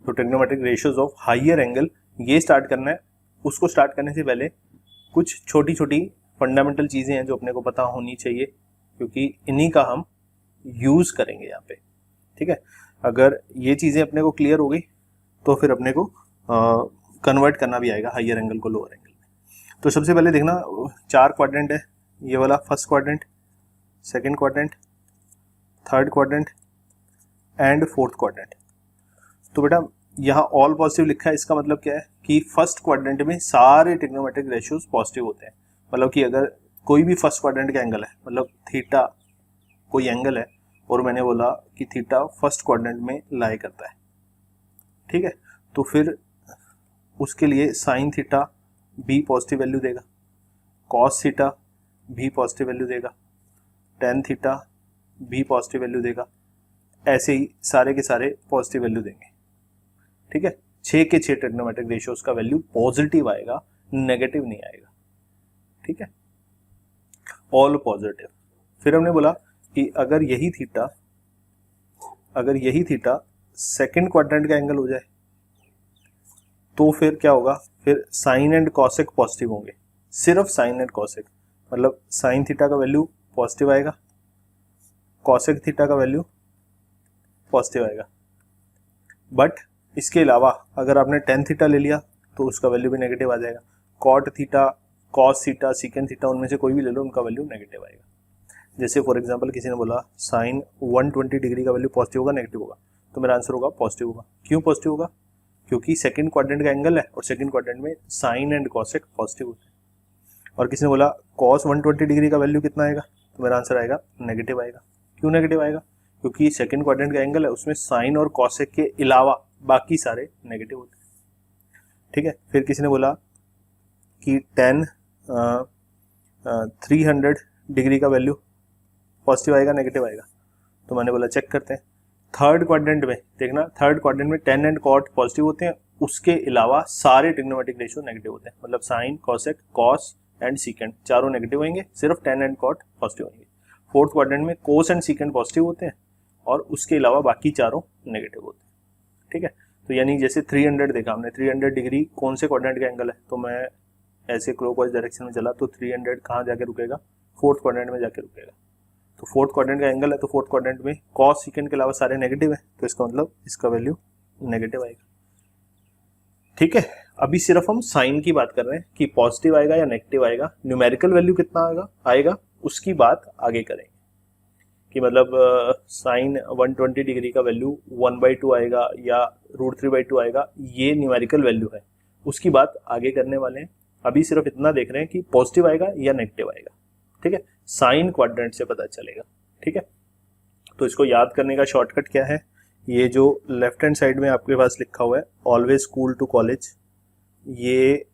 तो trigonometric ratios of higher angle ये start करना है। उसको स्टार्ट करने से पहले कुछ छोटी छोटी फंडामेंटल चीज़ें हैं जो अपने को पता होनी चाहिए, क्योंकि इन्हीं का हम यूज़ करेंगे यहाँ पे। ठीक है, अगर ये चीज़ें अपने को क्लियर हो गई तो फिर अपने को कन्वर्ट करना भी आएगा हायर एंगल को लोअर एंगल में। तो सबसे पहले देखना 4 क्वाड्रेंट है, ये वाला first quadrant, second quadrant, third quadrant and fourth quadrant. तो बेटा यहाँ ऑल पॉजिटिव लिखा है, इसका मतलब क्या है कि फर्स्ट क्वाड्रेंट में सारे ट्रिग्नोमेट्रिक रेशियोज पॉजिटिव होते हैं। मतलब कि अगर कोई भी फर्स्ट क्वाड्रेंट का एंगल है, मतलब थीटा कोई एंगल है और मैंने बोला कि थीटा फर्स्ट क्वाड्रेंट में लाई करता है, ठीक है, तो फिर उसके लिए साइन थीटा भी पॉजिटिव वैल्यू देगा, कॉस थीटा भी पॉजिटिव वैल्यू देगा, टेन थीटा भी पॉजिटिव वैल्यू देगा, ऐसे ही सारे के सारे पॉजिटिव वैल्यू देंगे। ठीक है, 6 के 6 ट्रिग्नोमेट्रिक रेशियोज का वैल्यू पॉजिटिव आएगा, नेगेटिव नहीं आएगा। ठीक है, ऑल पॉजिटिव। फिर हमने बोला कि अगर यही थीटा सेकंड क्वाड्रेंट का एंगल हो जाए तो फिर क्या होगा, फिर साइन एंड कॉसेक पॉजिटिव होंगे, सिर्फ साइन एंड कॉसेक। मतलब साइन थीटा का वैल्यू पॉजिटिव आएगा, कॉसेक थीटा का वैल्यू पॉजिटिव आएगा। बट इसके अलावा अगर आपने टेन थीटा ले लिया तो उसका वैल्यू भी नेगेटिव आ जाएगा। Cot theta, cos theta, secant theta, उनमें से कोई भी ले लो, उनका वैल्यू नेगेटिव आएगा। जैसे फॉर एग्जांपल किसी ने बोला साइन 120 डिग्री का वैल्यू पॉजिटिव होगा नेगेटिव होगा, तो मेरा आंसर होगा पॉजिटिव होगा। क्यों पॉजिटिव होगा? क्योंकि सेकंड क्वाड्रेंट का एंगल है और सेकंड क्वाड्रेंट में साइन एंड कॉसेक पॉजिटिव होते हैं। और किसी ने बोला कॉस 120 डिग्री का वैल्यू कितना आएगा, तो मेरा आंसर आएगा नेगेटिव आएगा। क्यों नेगेटिव आएगा? क्योंकि सेकंड क्वाड्रेंट का एंगल है, उसमें साइन और कॉसेक के अलावा बाकी सारे नेगेटिव होते हैं। ठीक है, फिर किसी ने बोला कि 300 डिग्री का वैल्यू पॉजिटिव आएगा नेगेटिव आएगा, तो मैंने बोला चेक करते हैं। थर्ड क्वाड्रेंट में देखना, थर्ड क्वाड्रेंट में टेन एंड कॉट पॉजिटिव होते हैं, उसके अलावा सारे ट्रिग्नोमेट्रिक रेशियो नेगेटिव होते हैं। मतलब sine, cosec, cos and secant चारों नेगेटिव होंगे, सिर्फ टेन एंड कॉट पॉजिटिव होंगे। फोर्थ क्वाड्रेंट में कोस एंड सीकेंड पॉजिटिव होते हैं और उसके अलावा बाकी चारों नेगेटिव होते हैं। ठीक है, तो यानी जैसे 300 देखा हमने, 300 डिग्री कौन से क्वाड्रेंट का एंगल है, तो मैं ऐसे क्लॉकवाइज डायरेक्शन में चला तो 300 कहाँ जाके रुकेगा, फोर्थ क्वाड्रेंट में जाके रुकेगा। तो फोर्थ क्वाड्रेंट का एंगल है, तो फोर्थ क्वाड्रेंट में कॉस सीकेंड के अलावा सारे नेगेटिव है, तो इसका मतलब इसका वैल्यू नेगेटिव आएगा। ठीक है, अभी सिर्फ हम साइन की बात कर रहे हैं कि पॉजिटिव आएगा या नेगेटिव आएगा, न्यूमेरिकल वैल्यू कितना आएगा उसकी बात आगे करेंगे कि मतलब साइन 120 डिग्री का वैल्यू 1/2 आएगा या √3/2 आएगा, ये न्यूमेरिकल वैल्यू है, उसकी बात आगे करने वाले हैं। अभी सिर्फ इतना देख रहे हैं कि पॉजिटिव आएगा या नेगेटिव आएगा। ठीक है, साइन क्वाड्रेंट से पता चलेगा। ठीक है, तो इसको याद करने का शॉर्टकट क्या है, ये जो लेफ्ट हैंड साइड में आपके पास लिखा हुआ है ऑलवेज स्कूल टू कॉलेज, ये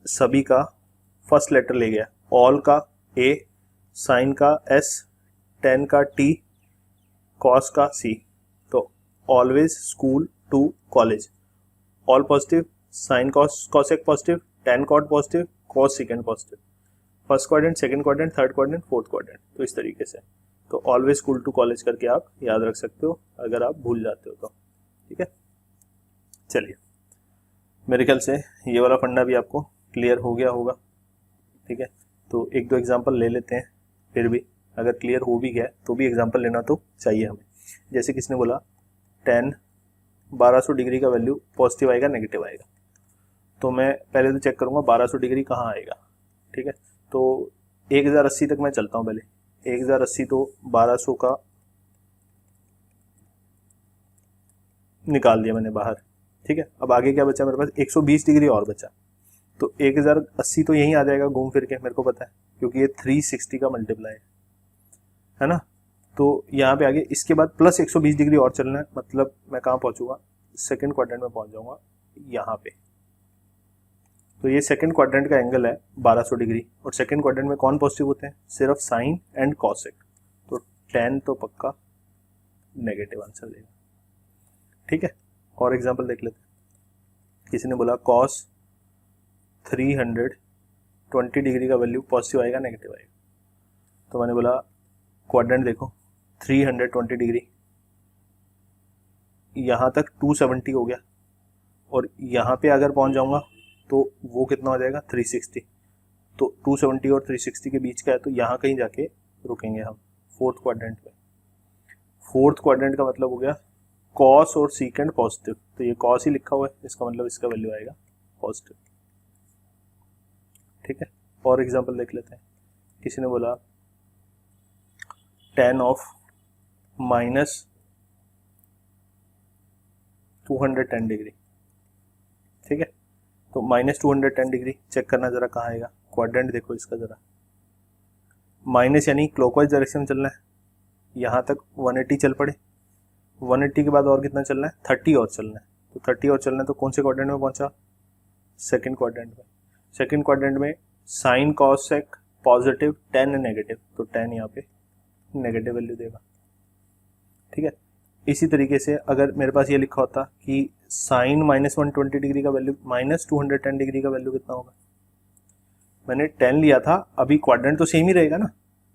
सभी का फर्स्ट लेटर ले गया, ऑल का ए, साइन का एस, टेन का टी, कॉस का सी, तो always school to college, all positive, sine cos cosec positive, tan cot positive, cos sec positive, first quadrant, second quadrant, third quadrant, fourth quadrant, तो इस तरीके से। तो always school to college करके आप याद रख सकते हो अगर आप भूल जाते हो तो। ठीक है, चलिए मेरे ख्याल से ये वाला फंडा भी आपको क्लियर हो गया होगा। ठीक है, तो एक दो एग्जाम्पल ले लेते हैं, फिर भी अगर क्लियर हो भी गया तो भी एग्जाम्पल लेना तो चाहिए हमें। जैसे किसने बोला 1200 डिग्री का वैल्यू पॉजिटिव आएगा नेगेटिव आएगा, तो मैं पहले तो चेक करूंगा 1200 डिग्री कहाँ आएगा। ठीक है, तो 1080 तक मैं चलता हूँ, पहले 1080 तो 1200 का निकाल दिया मैंने बाहर। ठीक है, अब आगे क्या बचा मेरे पास, 120 डिग्री और बचा, तो 1080 तो यहीं आ जाएगा घूम फिर के, मेरे को पता है क्योंकि ये 360 का मल्टीप्लाई है ना। तो यहाँ पे आगे इसके बाद प्लस 120 डिग्री और चलना है, मतलब मैं कहाँ पहुंचूंगा, सेकंड क्वाड्रेंट में पहुंच जाऊंगा यहाँ पे। तो ये सेकंड क्वाड्रेंट का एंगल है 1200 डिग्री, और सेकंड क्वाड्रेंट में कौन पॉजिटिव होते हैं, सिर्फ साइन एंड कॉसेक, तो टेन तो पक्का नेगेटिव आंसर देगा। ठीक है, और एग्जांपल देख लेते हैं। किसी ने बोला कॉस 320 डिग्री का वैल्यू पॉजिटिव आएगा नेगेटिव आएगा, तो मैंने बोला क्वाड्रेंट देखो 320 डिग्री, यहाँ तक 270 हो गया, और यहाँ पे अगर पहुँच जाऊँगा तो वो कितना हो जाएगा 360। तो 270 और 360 के बीच का है, तो यहाँ कहीं जाके रुकेंगे हम फोर्थ क्वाड्रेंट पे। फोर्थ क्वाड्रेंट का मतलब हो गया कॉस और सीकेंड पॉजिटिव, तो ये कॉस ही लिखा हुआ है, इसका मतलब इसका वैल्यू आएगा पॉजिटिव। ठीक है, और एग्जांपल देख लेते हैं। किसी ने बोला tan ऑफ माइनस 210 डिग्री। ठीक है, तो माइनस 210 डिग्री चेक करना जरा कहाँ आएगा, क्वाड्रेंट देखो इसका जरा। माइनस यानी क्लॉकवाइज डायरेक्शन में चलना है, यहाँ तक 180 चल पड़े, 180 के बाद और कितना चलना है 30 और चलना है, तो 30 और चलना है, तो कौन से क्वाड्रेंट में पहुंचा, सेकंड क्वाड्रेंट में। सेकंड क्वाड्रेंट में sine cos sec positive, tan negative, तो tan यहाँ पे नेगेटिव वैल्यू देगा। ठीक है, इसी तरीके से अगर मेरे पास ये लिखा होता कि साइन माइनस 120 डिग्री का वैल्यू माइनस 210 डिग्री का वैल्यू कितना होगा, मैंने 10 लिया था, अभी क्वाड्रेंट तो सेम ही रहेगा ना,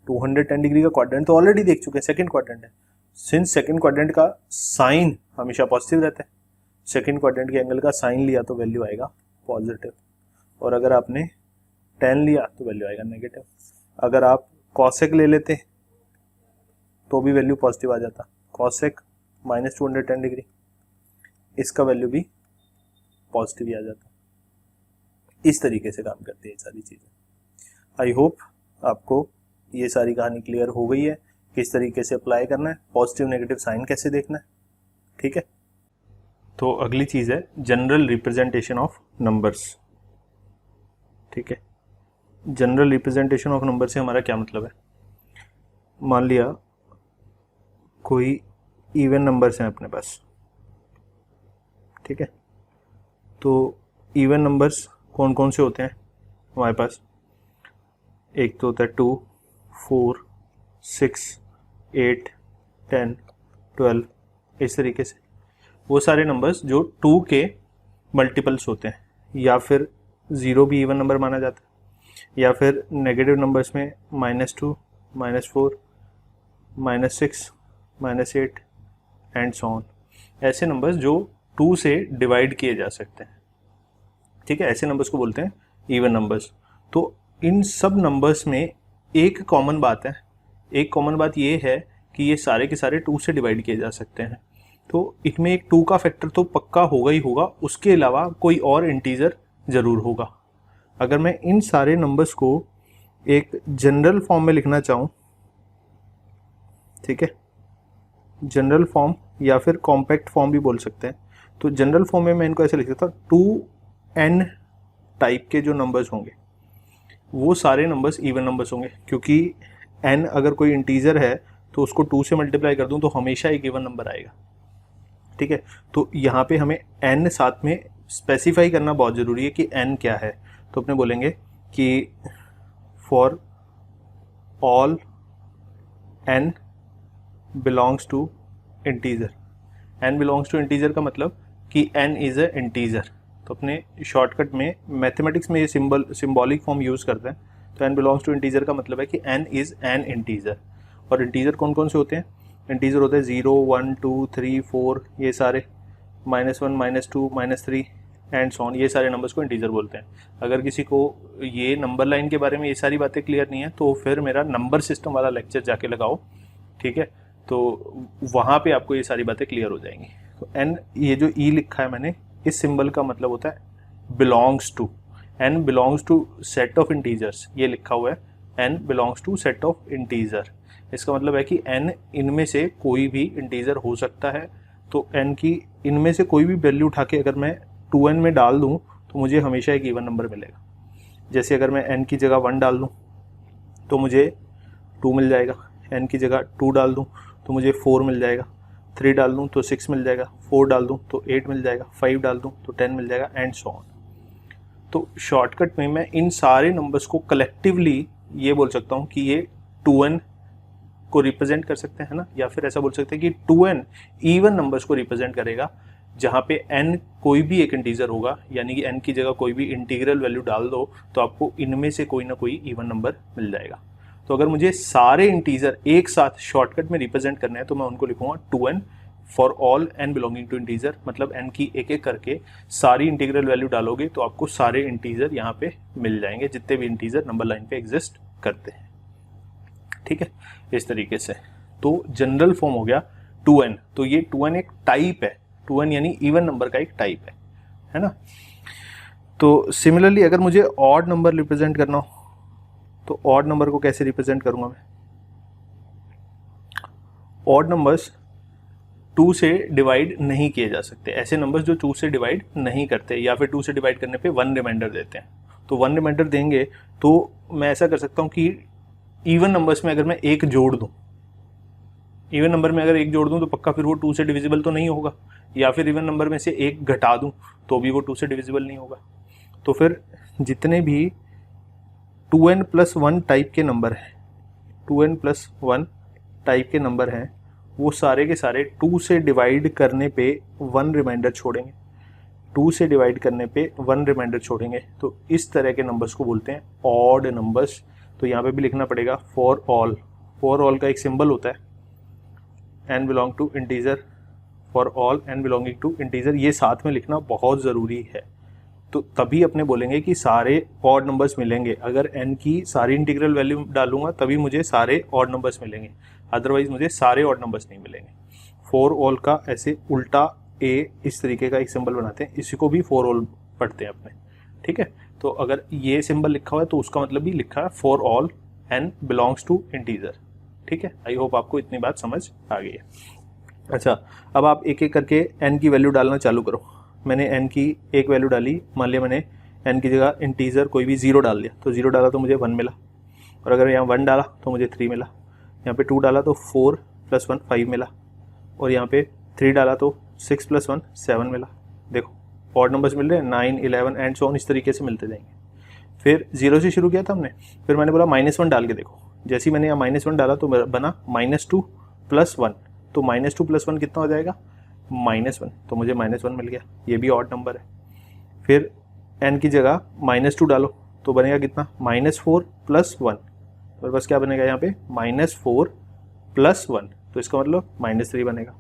210 डिग्री का क्वाड्रेंट तो ऑलरेडी देख चुके हैं, सेकंड क्वाड्रेंट है। सिंस सेकंड क्वाड्रेंट का साइन हमेशा पॉजिटिव रहता है, सेकंड क्वाड्रेंट के एंगल का साइन लिया तो वैल्यू आएगा पॉजिटिव, और अगर आपने 10 लिया तो वैल्यू आएगा नेगेटिव। अगर आप कॉसेक ले लेते तो भी वैल्यू पॉजिटिव आ जाता, कॉसेक माइनस 210 डिग्री, इसका वैल्यू भी पॉजिटिव ही आ जाता। इस तरीके से काम करती है ये सारी चीज़ें। आई होप आपको ये सारी कहानी क्लियर हो गई है, किस तरीके से अप्लाई करना है, पॉजिटिव नेगेटिव साइन कैसे देखना है। ठीक है, तो अगली चीज़ है जनरल रिप्रेजेंटेशन ऑफ नंबर्स। ठीक है, जनरल रिप्रेजेंटेशन ऑफ नंबर से हमारा क्या मतलब है, मान लिया कोई इवन नंबर्स हैं अपने पास। ठीक है, तो इवन नंबर्स कौन कौन से होते हैं हमारे पास, एक तो होता है 2, 4, 6, 8, 10, 12, इस तरीके से वो सारे नंबर्स जो 2 के मल्टीपल्स होते हैं, या फिर 0 भी इवन नंबर माना जाता है, या फिर नेगेटिव नंबर्स में -2, -4, -6, -8 एंड सो ऑन, ऐसे नंबर्स जो 2 से डिवाइड किए जा सकते हैं। ठीक है, ऐसे नंबर्स को बोलते हैं इवन नंबर्स। तो इन सब नंबर्स में एक कॉमन बात है, एक कॉमन बात ये है कि ये सारे के सारे 2 से डिवाइड किए जा सकते हैं। तो इनमें एक 2 का फैक्टर तो पक्का होगा ही होगा, उसके अलावा कोई और इंटीजर ज़रूर होगा। अगर मैं इन सारे नंबर्स को एक जनरल फॉर्म में लिखना चाहूँ, ठीक है, जनरल फॉर्म या फिर कॉम्पैक्ट फॉर्म भी बोल सकते हैं, तो जनरल फॉर्म में मैं इनको ऐसे लिख सकता हूँ, 2n टाइप के जो नंबर्स होंगे वो सारे नंबर्स इवन नंबर्स होंगे, क्योंकि n अगर कोई इंटीजर है तो उसको 2 से मल्टीप्लाई कर दूं तो हमेशा एक इवन नंबर आएगा। ठीक है, तो यहाँ पे हमें n साथ में स्पेसिफाई करना बहुत ज़रूरी है कि n क्या है। तो अपने बोलेंगे कि for all n belongs to integer. n belongs to integer का मतलब कि n इज़ अ इंटीजर। तो अपने शॉर्टकट में मैथमेटिक्स में ये सिंबॉलिक फॉर्म यूज़ करते हैं। तो n बिलोंग्स टू इंटीजर का मतलब है कि n इज़ एन इंटीजर। और इंटीजर कौन कौन से होते हैं, इंटीजर होते हैं 0, 1, 2, 3, 4, ये सारे, -1, -2, -3 एंड सो ऑन, ये सारे नंबर्स को इंटीजर बोलते हैं। अगर किसी को ये नंबर लाइन के बारे में ये सारी बातें क्लियर नहीं है तो फिर मेरा नंबर सिस्टम वाला लेक्चर जाके लगाओ। ठीक है, तो वहाँ पे आपको ये सारी बातें क्लियर हो जाएंगी। तो n, ये जो e लिखा है मैंने, इस सिंबल का मतलब होता है belongs to. n belongs to set of integers, ये लिखा हुआ है n belongs to set of integer. इसका मतलब है कि n इनमें से कोई भी इंटीजर हो सकता है। तो n की इनमें से कोई भी वैल्यू उठा के अगर मैं 2n में डाल दूं तो मुझे हमेशा एक इवन नंबर मिलेगा। जैसे अगर मैं n की जगह 1 डाल दूं तो मुझे 2 मिल जाएगा, n की जगह 2 डाल दूं तो मुझे 4 मिल जाएगा, 3 डाल दूं तो 6 मिल जाएगा, 4 डाल दूं तो 8 मिल जाएगा, 5 डाल दूं तो 10 मिल जाएगा एंड सो ऑन। तो शॉर्टकट में मैं इन सारे नंबर्स को कलेक्टिवली ये बोल सकता हूँ कि ये 2n को रिप्रेजेंट कर सकते हैं ना, या फिर ऐसा बोल सकते हैं कि 2n इवन नंबर्स को रिप्रेजेंट करेगा, जहाँ पे n कोई भी एक इंटीजर होगा, यानी कि n की जगह कोई भी इंटीग्रल वैल्यू डाल दो तो आपको इनमें से कोई ना कोई इवन नंबर मिल जाएगा। तो अगर मुझे सारे इंटीजर एक साथ शॉर्टकट में रिप्रेजेंट करने हैं तो मैं उनको लिखूंगा 2n for all n belonging to integer, मतलब n की एक एक करके सारी इंटीग्रल वैल्यू डालोगे तो आपको सारे इंटीजर यहाँ पे मिल जाएंगे, जितने भी इंटीजर नंबर लाइन पे एग्जिस्ट करते हैं। ठीक है, इस तरीके से। तो जनरल फॉर्म हो गया 2n। तो ये 2n एक टाइप है, 2n यानी इवन नंबर का एक टाइप है ना। तो सिमिलरली अगर मुझे ऑड नंबर रिप्रेजेंट करना हो तो ऑड नंबर को कैसे रिप्रेजेंट करूंगा मैं? ऑड नंबर्स 2 से डिवाइड नहीं किए जा सकते, ऐसे नंबर्स जो 2 से डिवाइड नहीं करते या फिर 2 से डिवाइड करने पे 1 रिमाइंडर देते हैं। तो 1 रिमाइंडर देंगे तो मैं ऐसा कर सकता हूँ कि इवन नंबर्स में अगर मैं एक जोड़ दूँ, इवन नंबर में अगर एक जोड़ दूँ तो पक्का फिर वो 2 से डिविजिबल तो नहीं होगा, या फिर इवन नंबर में से एक घटा दूँ तो भी वो 2 से डिविजिबल नहीं होगा। तो फिर जितने भी 2n+1 टाइप के नंबर हैं, 2n+1 टाइप के नंबर हैं, वो सारे के सारे 2 से डिवाइड करने पे 1 रिमाइंडर छोड़ेंगे, 2 से डिवाइड करने पे 1 रिमाइंडर छोड़ेंगे। तो इस तरह के नंबर्स को बोलते हैं ऑड नंबर्स। तो यहाँ पे भी लिखना पड़ेगा फॉर ऑल। फॉर ऑल का एक सिंबल होता है n belong to integer, for all n belonging to integer, ये साथ में लिखना बहुत ज़रूरी है। तो तभी अपने बोलेंगे कि सारे ऑड नंबर्स मिलेंगे। अगर n की सारी इंटीग्रल वैल्यू डालूंगा तभी मुझे सारे ऑड नंबर्स मिलेंगे, अदरवाइज मुझे सारे ऑड नंबर्स नहीं मिलेंगे। फॉर ऑल का ऐसे उल्टा ए इस तरीके का एक सिंबल बनाते हैं, इसी को भी फॉर ऑल पढ़ते हैं अपने। ठीक है, तो अगर ये सिंबल लिखा हुआ है तो उसका मतलब भी लिखा है for all n belongs to integer. ठीक है, आई होप आपको इतनी बात समझ आ गई है। अच्छा, अब आप एक एक करके n की वैल्यू डालना चालू करो। मैंने n की एक वैल्यू डाली, मान लिया मैंने n की जगह इंटीजर कोई भी 0 डाल दिया, तो 0 डाला तो मुझे 1 मिला, और अगर यहाँ 1 डाला तो मुझे 3 मिला, यहाँ पे 2 डाला तो 4 + 1 5 मिला, और यहाँ पे 3 डाला तो 6 + 1 7 मिला। देखो ऑड नंबर्स मिल रहे हैं, 9 11 एंड सो ऑन, इस तरीके से मिलते जाएंगे। फिर 0 से शुरू किया था हमने, फिर मैंने बोला -1 डाल के देखो, जैसे ही मैंने यहाँ -1 डाला तो बना -2 + 1, तो -2 + 1 कितना हो जाएगा? -1, तो मुझे -1 मिल गया, ये भी ऑड नंबर है। फिर n की जगह -2 डालो तो बनेगा कितना? -4 + 1, तो बस क्या बनेगा यहाँ पे? -4 + 1, तो इसका मतलब -3 बनेगा।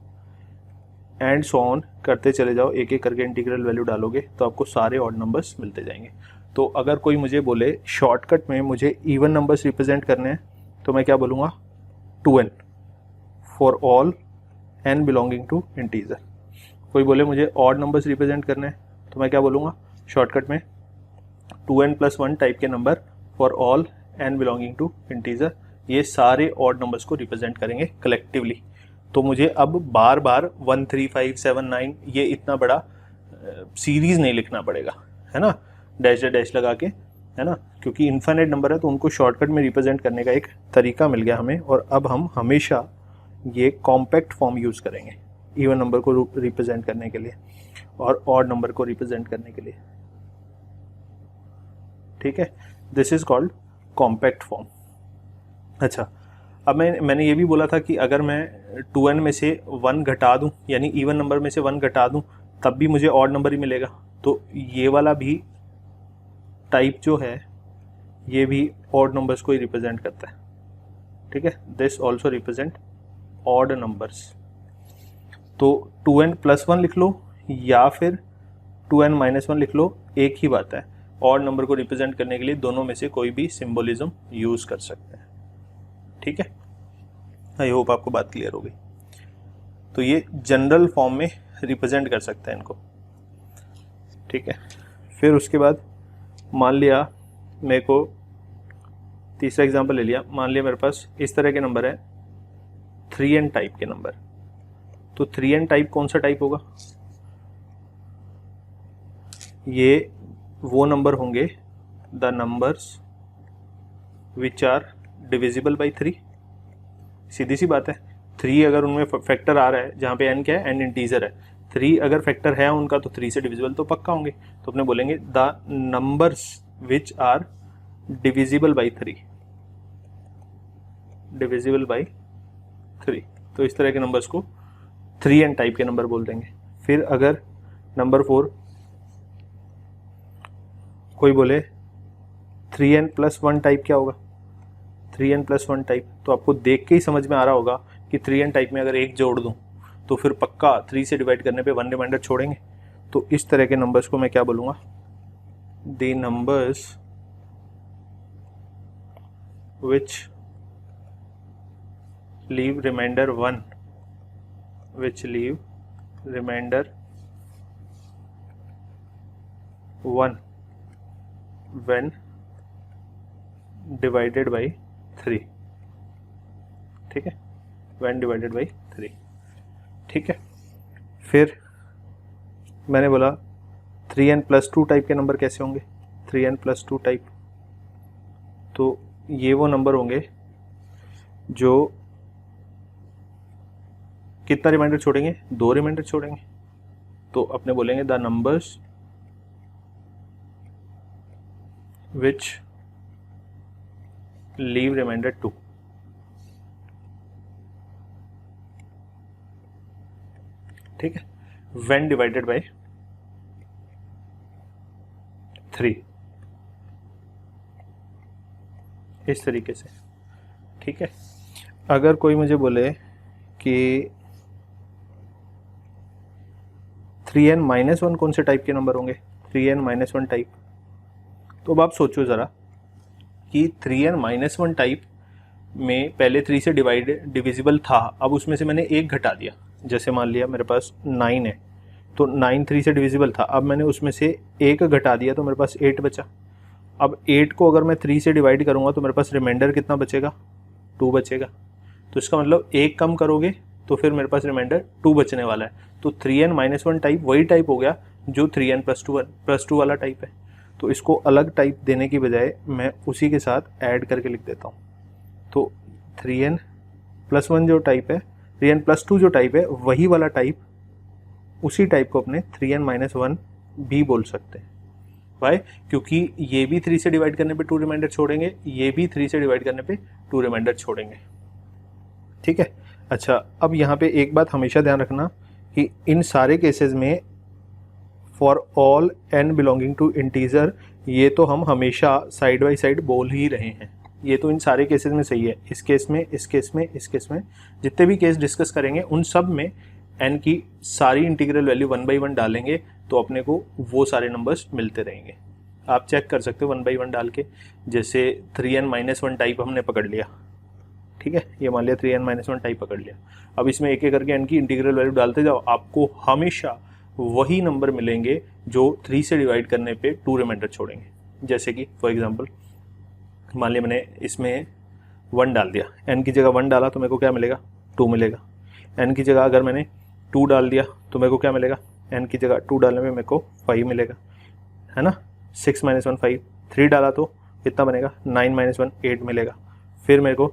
एंड सो ऑन करते चले जाओ, एक एक करके इंटीग्रल वैल्यू डालोगे तो आपको सारे ऑड नंबर्स मिलते जाएंगे। तो अगर कोई मुझे बोले शॉर्टकट में मुझे इवन नंबर्स रिप्रेजेंट करने हैं तो मैं क्या बोलूँगा? 2n for all n belonging to integer. कोई बोले मुझे ऑड नंबर्स रिप्रेजेंट करने हैं तो मैं क्या बोलूँगा शॉर्टकट में? 2n+1 टाइप के number for all n belonging to integer. ये सारे ऑड नंबर्स को रिप्रेजेंट करेंगे कलेक्टिवली। तो मुझे अब बार बार 1 3 5 7 9 ये इतना बड़ा सीरीज नहीं लिखना पड़ेगा, है ना, डैश डैश लगा के, है ना, क्योंकि इन्फिनिट नंबर है तो उनको शॉर्टकट में रिप्रेजेंट करने का एक तरीका मिल गया हमें। और अब हम हमेशा ये कॉम्पैक्ट फॉर्म यूज़ करेंगे इवन नंबर को रिप्रेजेंट करने के लिए और ऑड नंबर को रिप्रेजेंट करने के लिए। ठीक है, this is called compact form. अच्छा, अब मैंने ये भी बोला था कि अगर मैं 2n में से 1 घटा दूं, यानी इवन नंबर में से 1 घटा दूं, तब भी मुझे ऑड नंबर ही मिलेगा। तो ये वाला भी टाइप जो है ये भी ऑड नंबर्स को ही रिप्रेजेंट करता है। ठीक है, this also represent odd numbers. तो 2n+1 लिख लो या फिर 2n-1 लिख लो, एक ही बात है। ऑड नंबर को रिप्रेजेंट करने के लिए दोनों में से कोई भी सिंबोलिज्म यूज कर सकते हैं। ठीक है, आई होप आपको बात क्लियर हो गई। तो ये जनरल फॉर्म में रिप्रेजेंट कर सकते हैं इनको। ठीक है, फिर उसके बाद मान लिया मेरे को तीसरा एग्जांपल ले लिया, मान लिया मेरे पास इस तरह के नंबर है 3n टाइप के नंबर। तो 3n टाइप कौन सा टाइप होगा? ये वो नंबर होंगे the numbers which are divisible by 3। सीधी सी बात है, 3 अगर उनमें फैक्टर आ रहा है, जहाँ पे n क्या है? n इंटीजर है, 3 अगर फैक्टर है उनका तो 3 से डिविजिबल तो पक्का होंगे। तो अपने बोलेंगे the numbers which are divisible by 3, divisible by 3। तो इस तरह के नंबर्स को 3n टाइप के नंबर बोल देंगे। फिर अगर नंबर 4 कोई बोले 3n+1 टाइप क्या होगा? 3n+1 टाइप, तो आपको देख के ही समझ में आ रहा होगा कि 3n टाइप में अगर एक जोड़ दूं तो फिर पक्का 3 से डिवाइड करने पे 1 रिमाइंडर छोड़ेंगे। तो इस तरह के नंबर्स को मैं क्या बोलूँगा, the numbers which leave remainder 1, which leave remainder 1 when divided by 3, ठीक है, when divided by 3, ठीक है। फिर मैंने बोला 3n+2 टाइप के नंबर कैसे होंगे, 3n+2 टाइप, तो ये वो नंबर होंगे जो कितना रिमाइंडर छोड़ेंगे, 2 रिमाइंडर छोड़ेंगे। तो अपने बोलेंगे the numbers which leave remainder 2, ठीक है, when divided by 3, इस तरीके से, ठीक है। अगर कोई मुझे बोले कि 3n-1 कौन से टाइप के नंबर होंगे, 3n-1 टाइप, तो अब आप सोचो ज़रा कि 3n-1 टाइप में पहले 3 से डिविजिबल था, अब उसमें से मैंने 1 घटा दिया। जैसे मान लिया मेरे पास 9 है, तो 9 3 से डिविजिबल था, अब मैंने उसमें से 1 घटा दिया तो मेरे पास 8 बचा। अब 8 को अगर मैं 3 से डिवाइड करूँगा तो मेरे पास रिमाइंडर कितना बचेगा, 2 बचेगा। तो इसका मतलब 1 कम करोगे तो फिर मेरे पास रिमाइंडर 2 बचने वाला है। तो 3n-1 टाइप वही टाइप हो गया जो 3n+2 वाला टाइप है। तो इसको अलग टाइप देने की बजाय मैं उसी के साथ ऐड करके लिख देता हूँ। तो 3n+1 जो टाइप है, 3n+2 जो टाइप है, वही वाला टाइप, उसी टाइप को अपने 3n-1 भी बोल सकते हैं। वाई? क्योंकि ये भी 3 से डिवाइड करने पे 2 रिमाइंडर छोड़ेंगे, ये भी 3 से डिवाइड करने पे 2 रिमाइंडर छोड़ेंगे, ठीक है। अच्छा, अब यहाँ पे एक बात हमेशा ध्यान रखना कि इन सारे केसेस में for all n belonging to integer, ये तो हम हमेशा साइड बाई साइड बोल ही रहे हैं, ये तो इन सारे केसेस में सही है। इस केस में, इस केस में, इस केस में, जितने भी केस डिस्कस करेंगे उन सब में n की सारी इंटीग्रल वैल्यू 1 by 1 डालेंगे तो अपने को वो सारे नंबर्स मिलते रहेंगे। आप चेक कर सकते हो 1 by 1 डाल के। जैसे 3n-1 टाइप हमने पकड़ लिया, ठीक है, ये मान लिया 3n-1 टाइप पकड़ लिया। अब इसमें एक एक करके n की इंटीग्रल वैल्यू डालते जाओ, आपको हमेशा वही नंबर मिलेंगे जो 3 से डिवाइड करने पे 2 रिमाइंडर छोड़ेंगे। जैसे कि फॉर एग्जांपल मान लिया मैंने इसमें 1 डाल दिया, n की जगह 1 डाला तो मेरे को क्या मिलेगा, 2 मिलेगा। n की जगह अगर मैंने 2 डाल दिया तो मेरे को क्या मिलेगा, n की जगह 2 डालने में मेरे को 5 मिलेगा, है ना। 6 - 1 5, 3 डाला तो कितना बनेगा, 9 - 1 8 मिलेगा। फिर मेरे को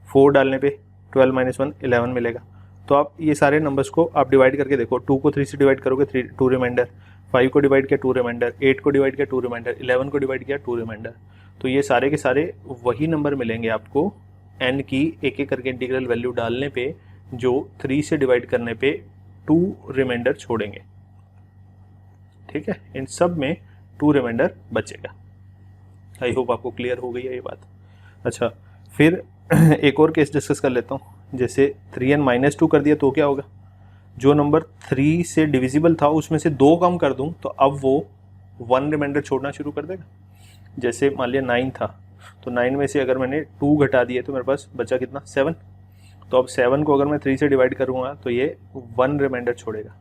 4 डालने पे 12 - 1 11 मिलेगा। तो आप ये सारे नंबर्स को आप डिवाइड करके देखो, 2 को 3 से डिवाइड करोगे 2 रिमाइंडर, 5 को डिवाइड किया 2 रिमाइंडर, 8 को डिवाइड किया 2 रिमाइंडर, 11 को डिवाइड किया 2 रिमाइंडर। तो ये सारे के सारे वही नंबर मिलेंगे आपको n की एक एक करके इंटीग्रल वैल्यू डालने पे, जो 3 से डिवाइड करने पे 2 रिमाइंडर छोड़ेंगे, ठीक है। इन सब में 2 रिमाइंडर बचेगा। आई होप आपको क्लियर हो गई है ये बात। अच्छा, फिर एक और केस डिस्कस कर लेता हूँ। जैसे 3n-2 कर दिया तो क्या होगा, जो नंबर 3 से डिविजिबल था उसमें से 2 कम कर दूं तो अब वो 1 रिमाइंडर छोड़ना शुरू कर देगा। जैसे मान लिया 9 था, तो 9 में से अगर मैंने 2 घटा दिए तो मेरे पास बचा कितना, 7। तो अब 7 को अगर मैं 3 से डिवाइड करूँगा तो ये 1 रिमाइंडर छोड़ेगा,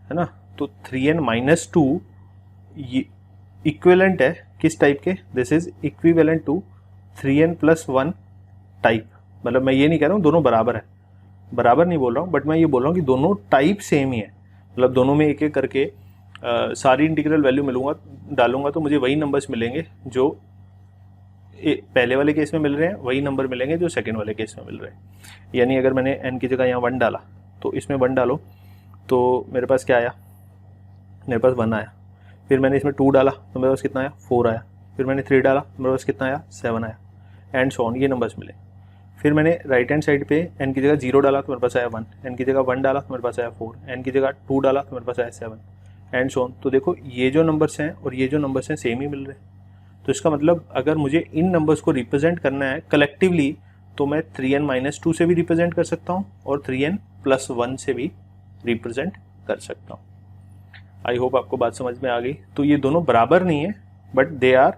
है ना। तो 3n-2 ये इक्विवेलेंट है किस टाइप के, this is equivalent to 3n+1 type. मतलब मैं ये नहीं कह रहा हूँ दोनों बराबर है, बराबर नहीं बोल रहा हूँ, बट मैं ये बोल रहा हूँ कि दोनों टाइप सेम ही है। मतलब दोनों में एक एक करके सारी इंटीग्रल वैल्यू मिलूंगा डालूंगा तो मुझे वही नंबर्स मिलेंगे जो पहले वाले केस में मिल रहे हैं, वही नंबर मिलेंगे जो सेकंड वाले केस में मिल रहे हैं। यानी अगर मैंने n की जगह यहाँ 1 डाला तो इसमें 1 डालो तो मेरे पास क्या आया, मेरे पास 1 आया। फिर मैंने इसमें 2 डाला तो मेरे पास कितना आया, 4 आया। फिर मैंने 3 डाला तो मेरे पास कितना आया, 7 आया, एंड सो ऑन, ये नंबर्स मिले। फिर मैंने राइट हैंड साइड पे n की जगह 0 डाला तो मेरे पास आया 1, n की जगह 1 डाला तो मेरे पास आया 4, n की जगह 2 डाला तो मेरे पास आया 7, एंड सो ऑन। तो देखो ये जो नंबर्स हैं और ये जो नंबर्स हैं सेम ही मिल रहे हैं। तो इसका मतलब अगर मुझे इन नंबर्स को रिप्रेजेंट करना है कलेक्टिवली तो मैं 3n-2 से भी रिप्रेजेंट कर सकता हूँ और 3n+1 से भी रिप्रेजेंट कर सकता हूँ। आई होप आपको बात समझ में आ गई। तो ये दोनों बराबर नहीं है but they are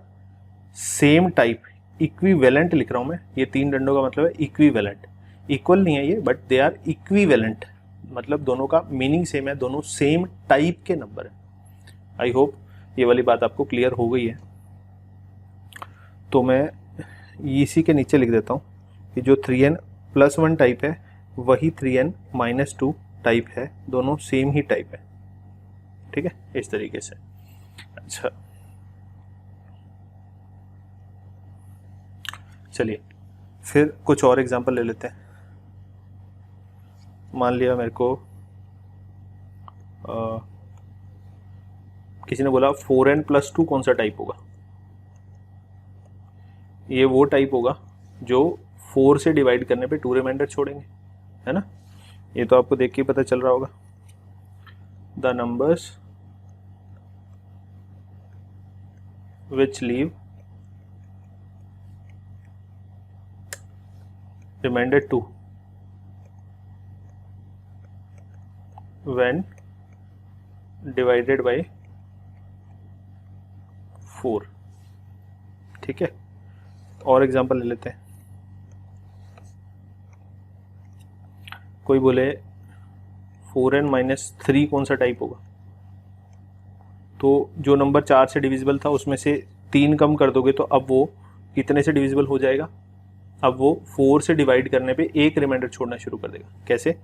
same type, equivalent लिख रहा हूँ मैं। ये 3 डंडों का मतलब है इक्विवेलेंट, इक्वल नहीं है ये बट दे आर इक्विवेलेंट, मतलब दोनों का मीनिंग सेम है, दोनों सेम टाइप के नंबर है। आई होप ये वाली बात आपको क्लियर हो गई है। तो मैं इसी के नीचे लिख देता हूँ कि जो 3n+1 टाइप है वही 3n-2 टाइप है, दोनों सेम ही टाइप है। ठीक है, इस तरीके से। अच्छा चलिए फिर कुछ और एग्जांपल ले लेते हैं। मान लिया मेरे को किसी ने बोला 4n+2 कौन सा टाइप होगा। ये वो टाइप होगा जो 4 से डिवाइड करने पे 2 रिमाइंडर छोड़ेंगे, है ना। ये तो आपको देख के पता चल रहा होगा। The numbers which leave remainder 2 when divided by 4। ठीक है, और एग्जांपल ले लेते हैं। कोई बोले 4n-3 कौन सा टाइप होगा। तो जो नंबर 4 से डिविजिबल था उसमें से 3 कम कर दोगे तो अब वो कितने से डिविजिबल हो जाएगा। अब वो 4 से डिवाइड करने पे एक रिमाइंडर छोड़ना शुरू कर देगा। कैसे,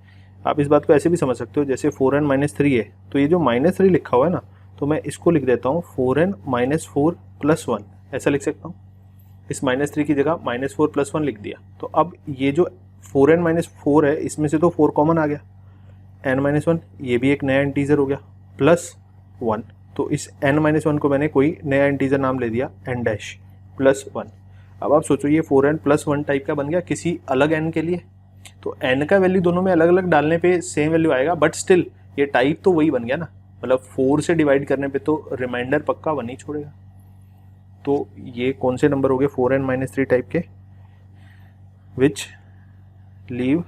आप इस बात को ऐसे भी समझ सकते हो, जैसे 4n-3 है तो ये जो -3 लिखा हुआ है ना, तो मैं इसको लिख देता हूँ 4n-4+1, ऐसा लिख सकता हूँ। इस -3 की जगह -4+1 लिख दिया। तो अब ये जो 4n-4 है इसमें से तो 4 कॉमन आ गया, n-1 ये भी एक नया इंटीजर हो गया, +1। तो इस n-1 को मैंने कोई नया इंटीजर नाम ले दिया n-+1। अब आप सोचो ये 4n+1 टाइप का बन गया किसी अलग n के लिए, तो n का वैल्यू दोनों में अलग अलग डालने पे सेम वैल्यू आएगा, बट स्टिल ये टाइप तो वही बन गया ना। मतलब 4 से डिवाइड करने पे तो रिमाइंडर पक्का 1 ही छोड़ेगा। तो ये कौन से नंबर हो गए 4n-3 टाइप के, विच लीव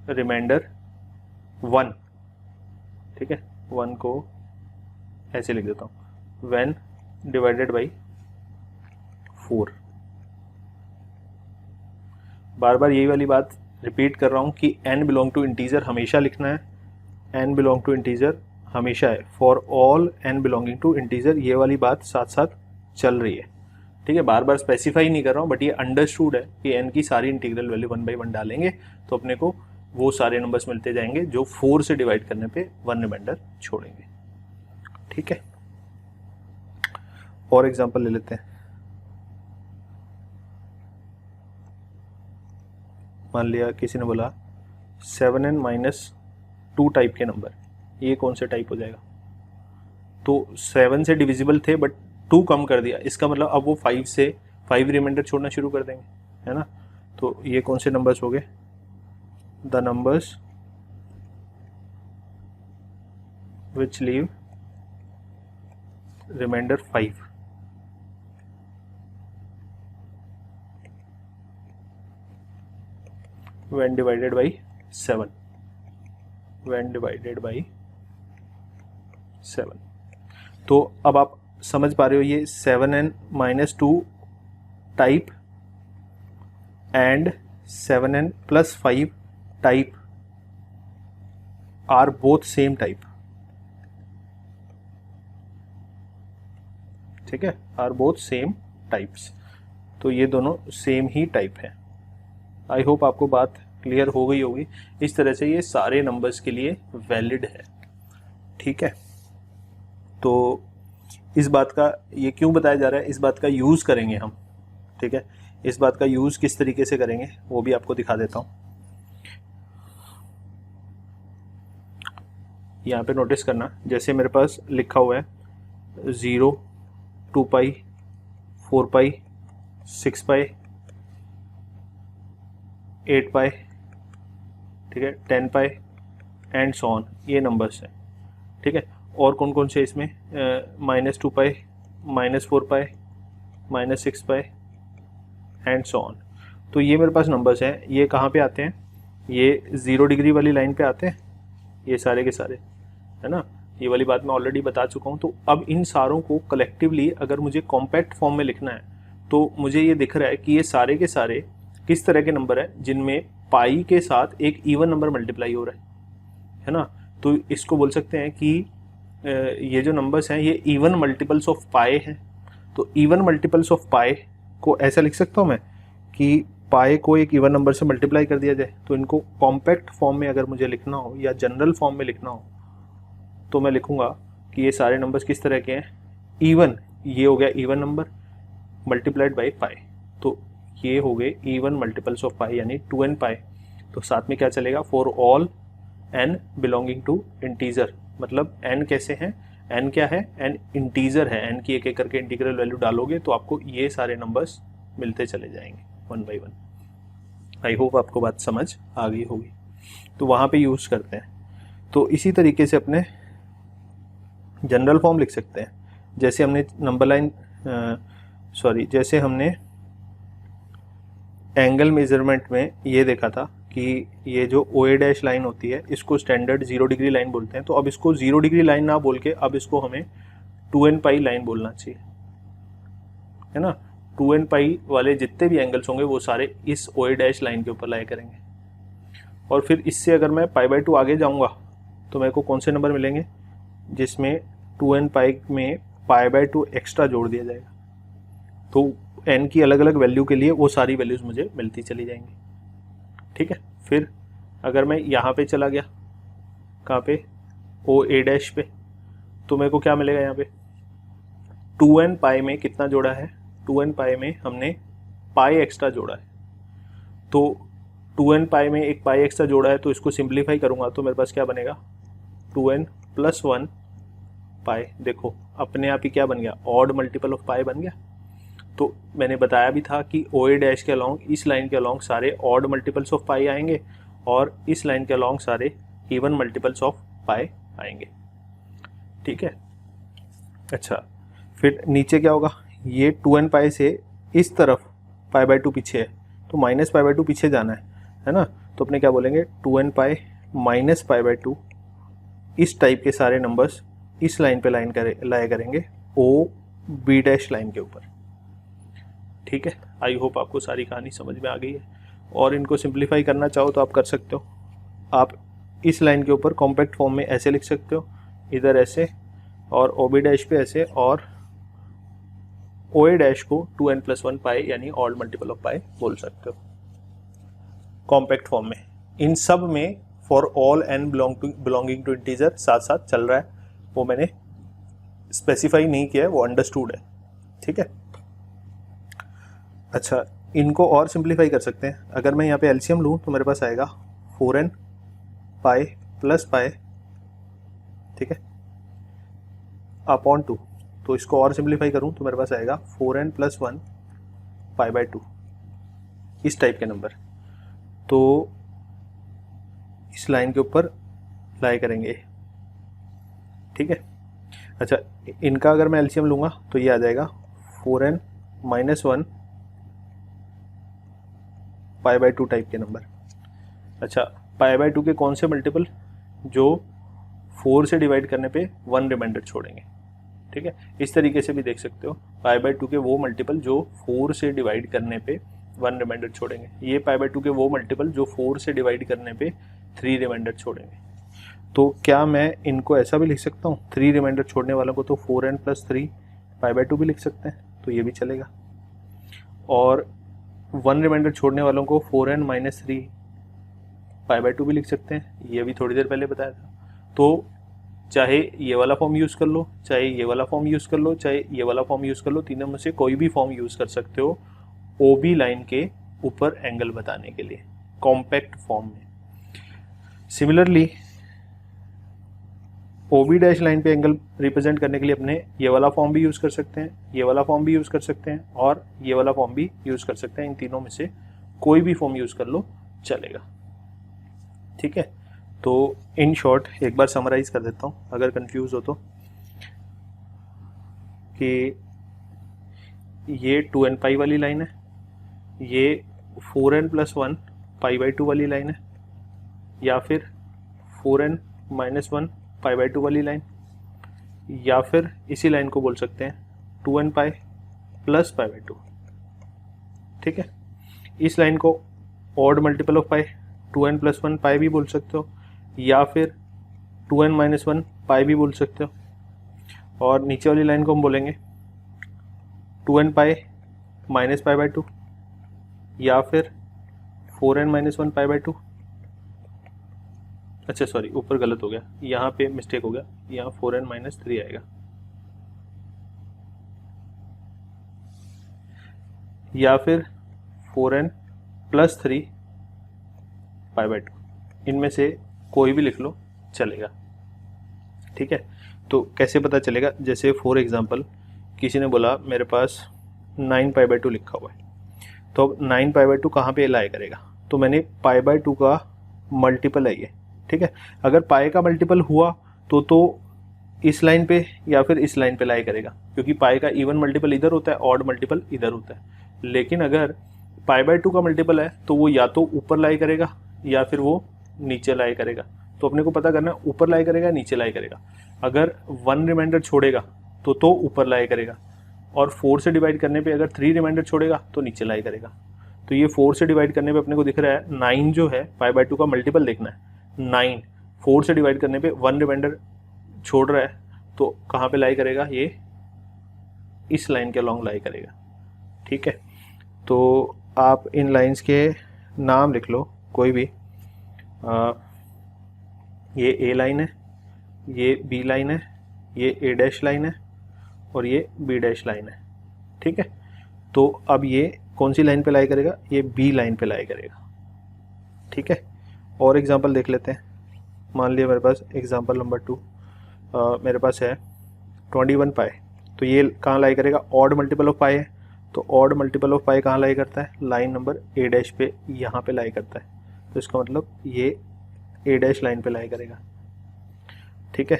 रिमाइंडर 1। ठीक है, 1 को ऐसे लिख देता हूँ, when डिवाइडेड बाई 4। बार बार यही वाली बात रिपीट कर रहा हूँ कि n बिलोंग टू इंटीजर हमेशा लिखना है, n बिलोंग टू इंटीजर हमेशा है, for all n belonging to integer. ये वाली बात साथ साथ चल रही है। ठीक है, बार बार स्पेसिफाई नहीं कर रहा हूँ बट ये अंडरस्टूड है कि n की सारी इंटीग्रल वैल्यू 1 बाई 1 डालेंगे तो अपने को वो सारे नंबर्स मिलते जाएंगे जो 4 से डिवाइड करने पे 1 रिमाइंडर छोड़ेंगे। ठीक है, और एग्जांपल ले लेते हैं। मान लिया किसी ने बोला 7n-2 टाइप के नंबर, ये कौन से टाइप हो जाएगा। तो 7 से डिविजिबल थे बट 2 कम कर दिया, इसका मतलब अब वो 5 से 5 रिमाइंडर छोड़ना शुरू कर देंगे, है ना। तो ये कौन से नंबर्स हो गए, the numbers which leave remainder 5। when divided by 7, when divided by 7। तो अब आप समझ पा रहे हो ये 7n-2 type and 7n+5 type are both same type. ठीक है, आर बोथ सेम टाइप्स, तो ये दोनों सेम ही टाइप है। आई होप आपको बात क्लियर हो गई होगी। इस तरह से ये सारे नंबर्स के लिए वैलिड है। ठीक है, तो इस बात का ये क्यों बताया जा रहा है, इस बात का यूज़ करेंगे हम। ठीक है, इस बात का यूज़ किस तरीके से करेंगे वो भी आपको दिखा देता हूँ। यहाँ पे नोटिस करना, जैसे मेरे पास लिखा हुआ है 0, 2 पाई, 4 पाई, 6 पाई, 8 पाई, ठीक है, 10 पाई एंड सो ऑन, ये नंबर्स हैं। ठीक है, और कौन कौन से इसमें -2 पाई, -4 पाई, -6 पाई एंड सो ऑन। तो ये मेरे पास नंबर्स हैं, ये कहाँ पे आते हैं, ये 0 डिग्री वाली लाइन पे आते हैं, ये सारे के सारे, है ना। ये वाली बात मैं ऑलरेडी बता चुका हूँ। तो अब इन सारों को कलेक्टिवली अगर मुझे कॉम्पैक्ट फॉर्म में लिखना है तो मुझे ये दिख रहा है कि ये सारे के सारे किस तरह के नंबर हैं जिनमें पाई के साथ एक इवन नंबर मल्टीप्लाई हो रहा है ना। तो इसको बोल सकते हैं कि ये जो नंबर्स हैं ये इवन मल्टीपल्स ऑफ पाई हैं। तो इवन मल्टीपल्स ऑफ पाई को ऐसा लिख सकता हूँ मैं कि पाई को एक इवन नंबर से मल्टीप्लाई कर दिया जाए। तो इनको कॉम्पैक्ट फॉर्म में अगर मुझे लिखना हो या जनरल फॉर्म में लिखना हो तो मैं लिखूंगा कि ये सारे नंबर्स किस तरह के हैं, इवन, ये हो गया even number multiplied by pi, तो ये हो गए इवन मल्टीपल्स ऑफ पाई यानी 2n पाई। तो साथ में क्या चलेगा, for all n belonging to integer, मतलब n कैसे हैं, n क्या है, n इंटीजर है, n की एक एक करके इंटीग्रल वैल्यू डालोगे तो आपको ये सारे नंबर्स मिलते चले जाएंगे 1 by 1। आई होप आपको बात समझ आ गई होगी। तो वहाँ पे यूज करते हैं। तो इसी तरीके से अपने जनरल फॉर्म लिख सकते हैं। जैसे हमने नंबर लाइन जैसे हमने एंगल मेजरमेंट में ये देखा था कि ये जो OA डैश लाइन होती है इसको स्टैंडर्ड 0 डिग्री लाइन बोलते हैं। तो अब इसको 0 डिग्री लाइन ना बोल के अब इसको हमें 2n पाई लाइन बोलना चाहिए, है ना। 2n पाई वाले जितने भी एंगल्स होंगे वो सारे इस OA डैश लाइन के ऊपर लाया करेंगे। और फिर इससे अगर मैं π/2 आगे जाऊंगा तो मेरे को कौन से नंबर मिलेंगे, जिसमें 2n पाई में π/2 एक्स्ट्रा जोड़ दिया जाएगा। तो n की अलग अलग वैल्यू के लिए वो सारी वैल्यूज मुझे मिलती चली जाएंगी, ठीक है। फिर अगर मैं यहाँ पे चला गया, कहाँ पे, OA डैश पे, तो मेरे को क्या मिलेगा यहाँ पे, 2n पाई में कितना जोड़ा है, 2n पाई में हमने पाई एक्स्ट्रा जोड़ा है। तो 2n पाई में एक पाई एक्स्ट्रा जोड़ा है तो इसको सिंप्लीफाई करूँगा तो मेरे पास क्या बनेगा, 2n + 1 पाई। देखो अपने आप ही क्या बन गया, ऑड मल्टीपल ऑफ पाई बन गया। तो मैंने बताया भी था कि OA डैश के अलॉन्ग, इस लाइन के अलॉन्ग सारे ऑड मल्टीपल्स ऑफ पाई आएंगे और इस लाइन के अलॉन्ग सारे इवन मल्टीपल्स ऑफ पाई आएंगे, ठीक है। अच्छा, फिर नीचे क्या होगा, ये 2n पाई से इस तरफ π/2 पीछे है तो -π/2 पीछे जाना है ना। तो अपने क्या बोलेंगे, 2n पाई माइनस π/2, इस टाइप के सारे नंबर्स इस लाइन पे लाया करेंगे OB डैश लाइन के ऊपर, ठीक है। आई होप आपको सारी कहानी समझ में आ गई है। और इनको सिंप्लीफाई करना चाहो तो आप कर सकते हो। आप इस लाइन के ऊपर कॉम्पैक्ट फॉर्म में ऐसे लिख सकते हो, इधर ऐसे, और OB डैश पे ऐसे, और OA डैश को 2n + 1 पाई यानी ऑड मल्टीपल ऑफ पाई बोल सकते हो कॉम्पैक्ट फॉर्म में। इन सब में for all n belonging to integer साथ साथ चल रहा है, वो मैंने स्पेसिफाई नहीं किया है, वो अंडरस्टूड है, ठीक है। अच्छा, इनको और सिंप्लीफाई कर सकते हैं। अगर मैं यहाँ पे एलसीएम लूँ तो मेरे पास आएगा 4n पाई + पाई, ठीक है, अपॉन 2। तो इसको और सिंप्लीफाई करूँ तो मेरे पास आएगा 4n + 1 π/2, इस टाइप के नंबर। तो इस लाइन के ऊपर लाए करेंगे, ठीक है। अच्छा, इनका अगर मैं एलसीएम लूँगा तो ये आ जाएगा 4n - 1 π/2 टाइप के नंबर। अच्छा, π/2 के कौन से मल्टीपल, जो 4 से डिवाइड करने पे 1 रिमाइंडर छोड़ेंगे, ठीक है। इस तरीके से भी देख सकते हो, π/2 के वो मल्टीपल जो 4 से डिवाइड करने पे 1 रिमाइंडर छोड़ेंगे, ये π/2 के वो मल्टीपल जो 4 से डिवाइड करने पे 3 रिमाइंडर छोड़ेंगे। तो क्या मैं इनको ऐसा भी लिख सकता हूँ, 3 रिमाइंडर छोड़ने वालों को तो 4n + 3 π/2 भी लिख सकते हैं, तो ये भी चलेगा। और 1 रिमाइंडर छोड़ने वालों को 4n - 3 π/2 भी लिख सकते हैं, ये भी थोड़ी देर पहले बताया था। तो चाहे ये वाला फॉर्म यूज़ कर लो, चाहे ये वाला फॉर्म यूज़ कर लो, चाहे ये वाला फॉर्म यूज़ कर लो, तीनों में से कोई भी फॉर्म यूज़ कर सकते हो OB लाइन के ऊपर एंगल बताने के लिए कॉम्पैक्ट फॉर्म में। सिमिलरली OB डैश लाइन पे एंगल रिप्रेजेंट करने के लिए अपने ये वाला फॉर्म भी यूज़ कर सकते हैं, ये वाला फॉर्म भी यूज़ कर सकते हैं, और ये वाला फॉर्म भी यूज़ कर सकते हैं। इन तीनों में से कोई भी फॉर्म यूज़ कर लो, चलेगा, ठीक है। तो इन शॉर्ट एक बार समराइज कर देता हूँ अगर कंफ्यूज हो तो, कि ये 2n पाई वाली लाइन है, ये 4n+1 π/2 वाली लाइन है, या फिर 4n-1 π/2 वाली लाइन, या फिर इसी लाइन को बोल सकते हैं 2n पाई प्लस π/2। ठीक है, इस लाइन को odd multiple of pi 2n+1 पाई भी बोल सकते हो, या फिर 2n-1 पाई भी बोल सकते हो, और नीचे वाली लाइन को हम बोलेंगे 2n पाई माइनस π/2, या फिर 4n-1 π/2। अच्छा सॉरी, ऊपर गलत हो गया, यहाँ पे मिस्टेक हो गया, यहाँ 4n-3 आएगा, या फिर 4n+3 π/2। इनमें से कोई भी लिख लो चलेगा। ठीक है, तो कैसे पता चलेगा? जैसे फॉर एग्जांपल किसी ने बोला मेरे पास 9 π/2 लिखा हुआ है, तो अब 9 π/2 कहाँ पे लाई करेगा? तो मैंने π/2 का मल्टीपल है ये। ठीक है, अगर पाई का मल्टीपल हुआ तो इस लाइन पे या फिर इस लाइन पे लाई करेगा, क्योंकि पाई का इवन मल्टीपल इधर होता है, ऑड मल्टीपल इधर होता है। लेकिन अगर π/2 का मल्टीपल है तो वो या तो ऊपर लाई करेगा या फिर वो नीचे लाई करेगा। तो अपने को पता करना ऊपर लाई करेगा नीचे लाई करेगा। अगर 1 रिमाइंडर छोड़ेगा तो ऊपर लाई करेगा, और 4 से डिवाइड करने पे अगर 3 रिमाइंडर छोड़ेगा तो नीचे लाई करेगा। तो ये 4 से डिवाइड करने पे अपने को दिख रहा है 9 जो है π/2 का मल्टीपल देखना है। 9 4 से डिवाइड करने पे 1 रिमाइंडर छोड़ रहा है, तो कहाँ पे लाई करेगा? ये इस लाइन के अलॉन्ग लाई करेगा। ठीक है, तो आप इन लाइंस के नाम लिख लो कोई भी। ये ए लाइन है, ये बी लाइन है, ये ए डैश लाइन है, और ये बी डैश लाइन है। ठीक है, तो अब ये कौन सी लाइन पे लाई करेगा? ये बी लाइन पे लाई करेगा। ठीक है, और एग्जांपल देख लेते हैं। मान लिया मेरे पास एग्जांपल नंबर 2 मेरे पास है 21 पाई, तो ये कहाँ लाई करेगा? ऑड मल्टीपल ऑफ पाई है, तो ऑड मल्टीपल ऑफ पाई कहाँ लाई करता है? लाइन नंबर ए डैश पे, यहाँ पे लाई करता है। तो इसका मतलब ये ए डैश लाइन पे लाई करेगा। ठीक है,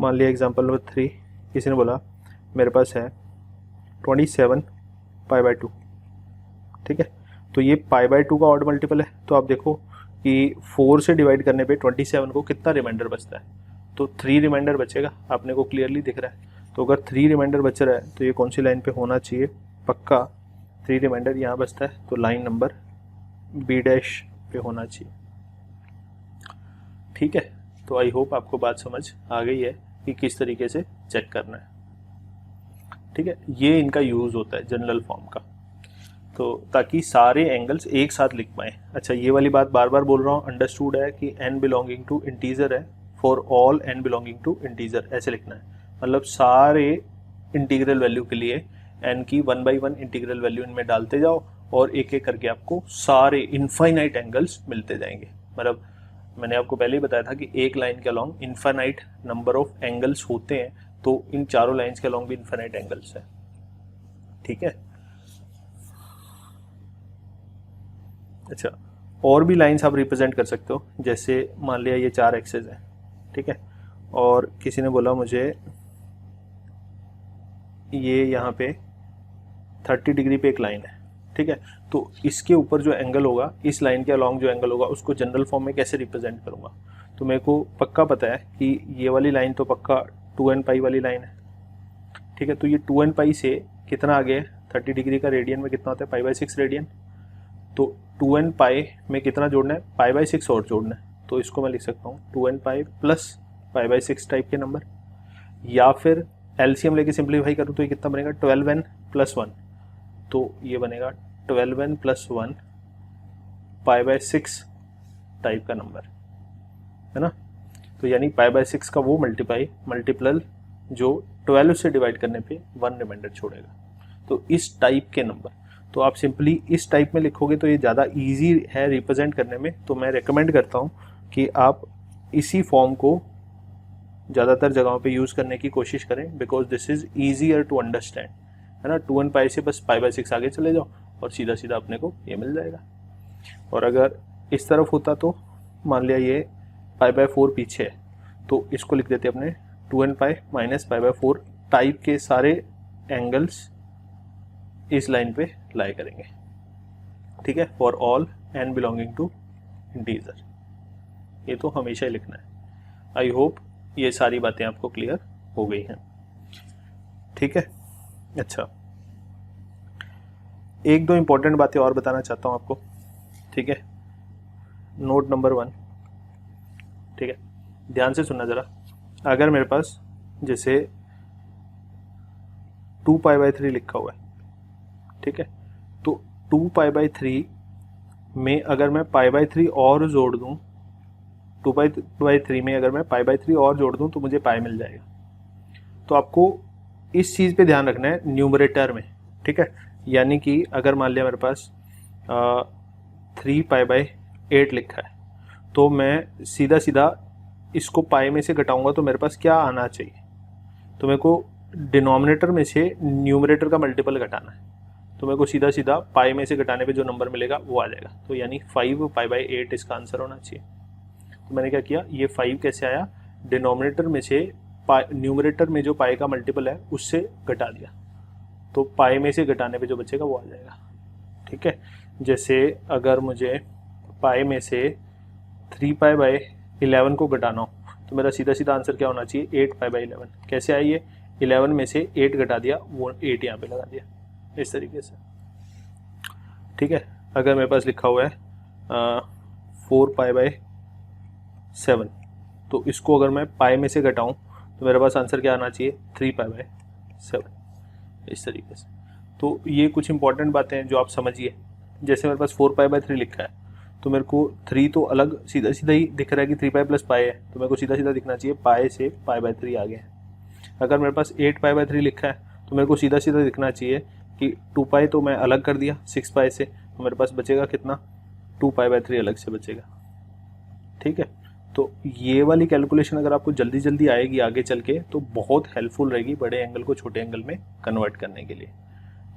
मान लिया एग्जांपल नंबर 3 किसी ने बोला मेरे पास है 27 π/2। ठीक है, तो ये π/2 का ऑड मल्टीपल है। तो आप देखो कि 4 से डिवाइड करने पे 27 को कितना रिमाइंडर बचता है? तो 3 रिमाइंडर बचेगा, आपने को क्लियरली दिख रहा है। तो अगर 3 रिमाइंडर बच रहा है तो ये कौन सी लाइन पे होना चाहिए? पक्का 3 रिमाइंडर यहाँ बचता है, तो लाइन नंबर बी डैश पे होना चाहिए। ठीक है, तो आई होप आपको बात समझ आ गई है कि किस तरीके से चेक करना है। ठीक है, ये इनका यूज़ होता है जनरल फॉर्म का, तो ताकि सारे एंगल्स एक साथ लिख पाएँ। अच्छा, ये वाली बात बार बार बोल रहा हूँ, अंडरस्टूड है कि n बिलोंगिंग टू इंटीजर है, for all n belonging to integer ऐसे लिखना है। मतलब सारे इंटीग्रल वैल्यू के लिए n की 1 by 1 इंटीग्रल वैल्यू इनमें डालते जाओ, और एक एक करके आपको सारे इनफाइनाइट एंगल्स मिलते जाएंगे। मतलब मैंने आपको पहले ही बताया था कि एक लाइन के along infinite number of angles होते हैं, तो इन चारों लाइंस के अलॉन्ग भी इनफाइनाइट एंगल्स है। ठीक है, अच्छा, और भी लाइंस आप रिप्रेजेंट कर सकते हो। जैसे मान लिया ये 4 एक्सेस है। ठीक है, और किसी ने बोला मुझे ये यहाँ पे 30 डिग्री पे एक लाइन है। ठीक है, तो इसके ऊपर जो एंगल होगा, इस लाइन के अलॉन्ग जो एंगल होगा, उसको जनरल फॉर्म में कैसे रिप्रेजेंट करूँगा? तो मेरे को पक्का पता है कि ये वाली लाइन तो पक्का 2n पाई वाली लाइन है। ठीक है, तो ये 2n पाई से कितना आगे है? 30 डिग्री का रेडियन में कितना होता है? π/6 रेडियन। तो 2n पाई में कितना जोड़ना है? π/6 और जोड़ना है। तो इसको मैं लिख सकता हूँ 2n पाई प्लस π/6 टाइप के नंबर, या फिर एलसीएम लेके सिंप्लीफाई करूँ तो ये कितना बनेगा? 12n + 1। तो ये बनेगा 12n + 1 π/6 टाइप का नंबर है ना। तो यानी π/6 का वो मल्टीपल जो 12 से डिवाइड करने पे 1 रिमाइंडर छोड़ेगा। तो इस टाइप के नंबर, तो आप सिंपली इस टाइप में लिखोगे तो ये ज़्यादा इजी है रिप्रेजेंट करने में। तो मैं रेकमेंड करता हूँ कि आप इसी फॉर्म को ज़्यादातर जगहों पे यूज़ करने की कोशिश करें, because this is easier to understand, है ना। 2n पाई से बस π/6 आगे चले जाओ और सीधा सीधा अपने को ये मिल जाएगा। और अगर इस तरफ होता तो मान लिया ये π/4 पीछे है, तो इसको लिख देते अपने 2n पाई माइनस π/4 टाइप के सारे एंगल्स इस लाइन पे लाई करेंगे। ठीक है, for all n belonging to integer. ये तो हमेशा ही लिखना है। आई होप ये सारी बातें आपको क्लियर हो गई हैं, ठीक है। अच्छा, एक दो इंपॉर्टेंट बातें और बताना चाहता हूँ आपको, ठीक है। नोट नंबर 1, ठीक है, ध्यान से सुनना ज़रा। अगर मेरे पास जैसे 2π/3 लिखा हुआ है, ठीक है, तो 2π/3 में अगर मैं π/3 और जोड़ दूं, 2π/3 में अगर मैं π/3 और जोड़ दूं तो मुझे पाई मिल जाएगा। तो आपको इस चीज़ पे ध्यान रखना है न्यूमरेटर में, ठीक है। यानी कि अगर मान लिया मेरे पास 3π/8 लिखा है, तो मैं सीधा सीधा इसको पाई में से घटाऊंगा तो मेरे पास क्या आना चाहिए, तो मेरे को डिनोमिनेटर में से न्यूमरेटर का मल्टीपल घटाना है। तो मेरे को सीधा सीधा पाई में से घटाने पे जो नंबर मिलेगा वो आ जाएगा। तो यानी 5π/8 इसका आंसर होना चाहिए। तो मैंने क्या किया, ये 5 कैसे आया, डिनोमिनेटर में से न्यूमरेटर में जो पाई का मल्टीपल है उससे घटा दिया, तो पाई में से घटाने पे जो बचेगा वो आ जाएगा, ठीक है। जैसे अगर मुझे पाई में से 3π/11 को घटाना हो तो मेरा सीधा सीधा आंसर क्या होना चाहिए, 8π/11। कैसे आई ये, 11 में से 8 घटा दिया, वो 8 यहाँ पे लगा दिया, इस तरीके से, ठीक है। अगर मेरे पास लिखा हुआ है 4π/7, तो इसको अगर मैं पाई में से घटाऊं तो मेरे पास आंसर क्या आना चाहिए, 3π/7, इस तरीके से। तो ये कुछ इंपॉर्टेंट बातें हैं जो आप समझिए। जैसे मेरे पास 4π/3 लिखा है, तो मेरे को 3 तो अलग सीधा सीधा ही दिख रहा है कि 3π + पाई है, तो मेरे को सीधा सीधा दिखना चाहिए पाई से π/3 आ गया है। अगर मेरे पास 8π/3 लिखा है, तो मेरे को सीधा सीधा दिखना चाहिए कि 2π तो मैं अलग कर दिया 6π से, तो मेरे पास बचेगा कितना, 2π/3 अलग से बचेगा, ठीक है। तो ये वाली कैलकुलेशन अगर आपको जल्दी जल्दी आएगी आगे चल के तो बहुत हेल्पफुल रहेगी बड़े एंगल को छोटे एंगल में कन्वर्ट करने के लिए,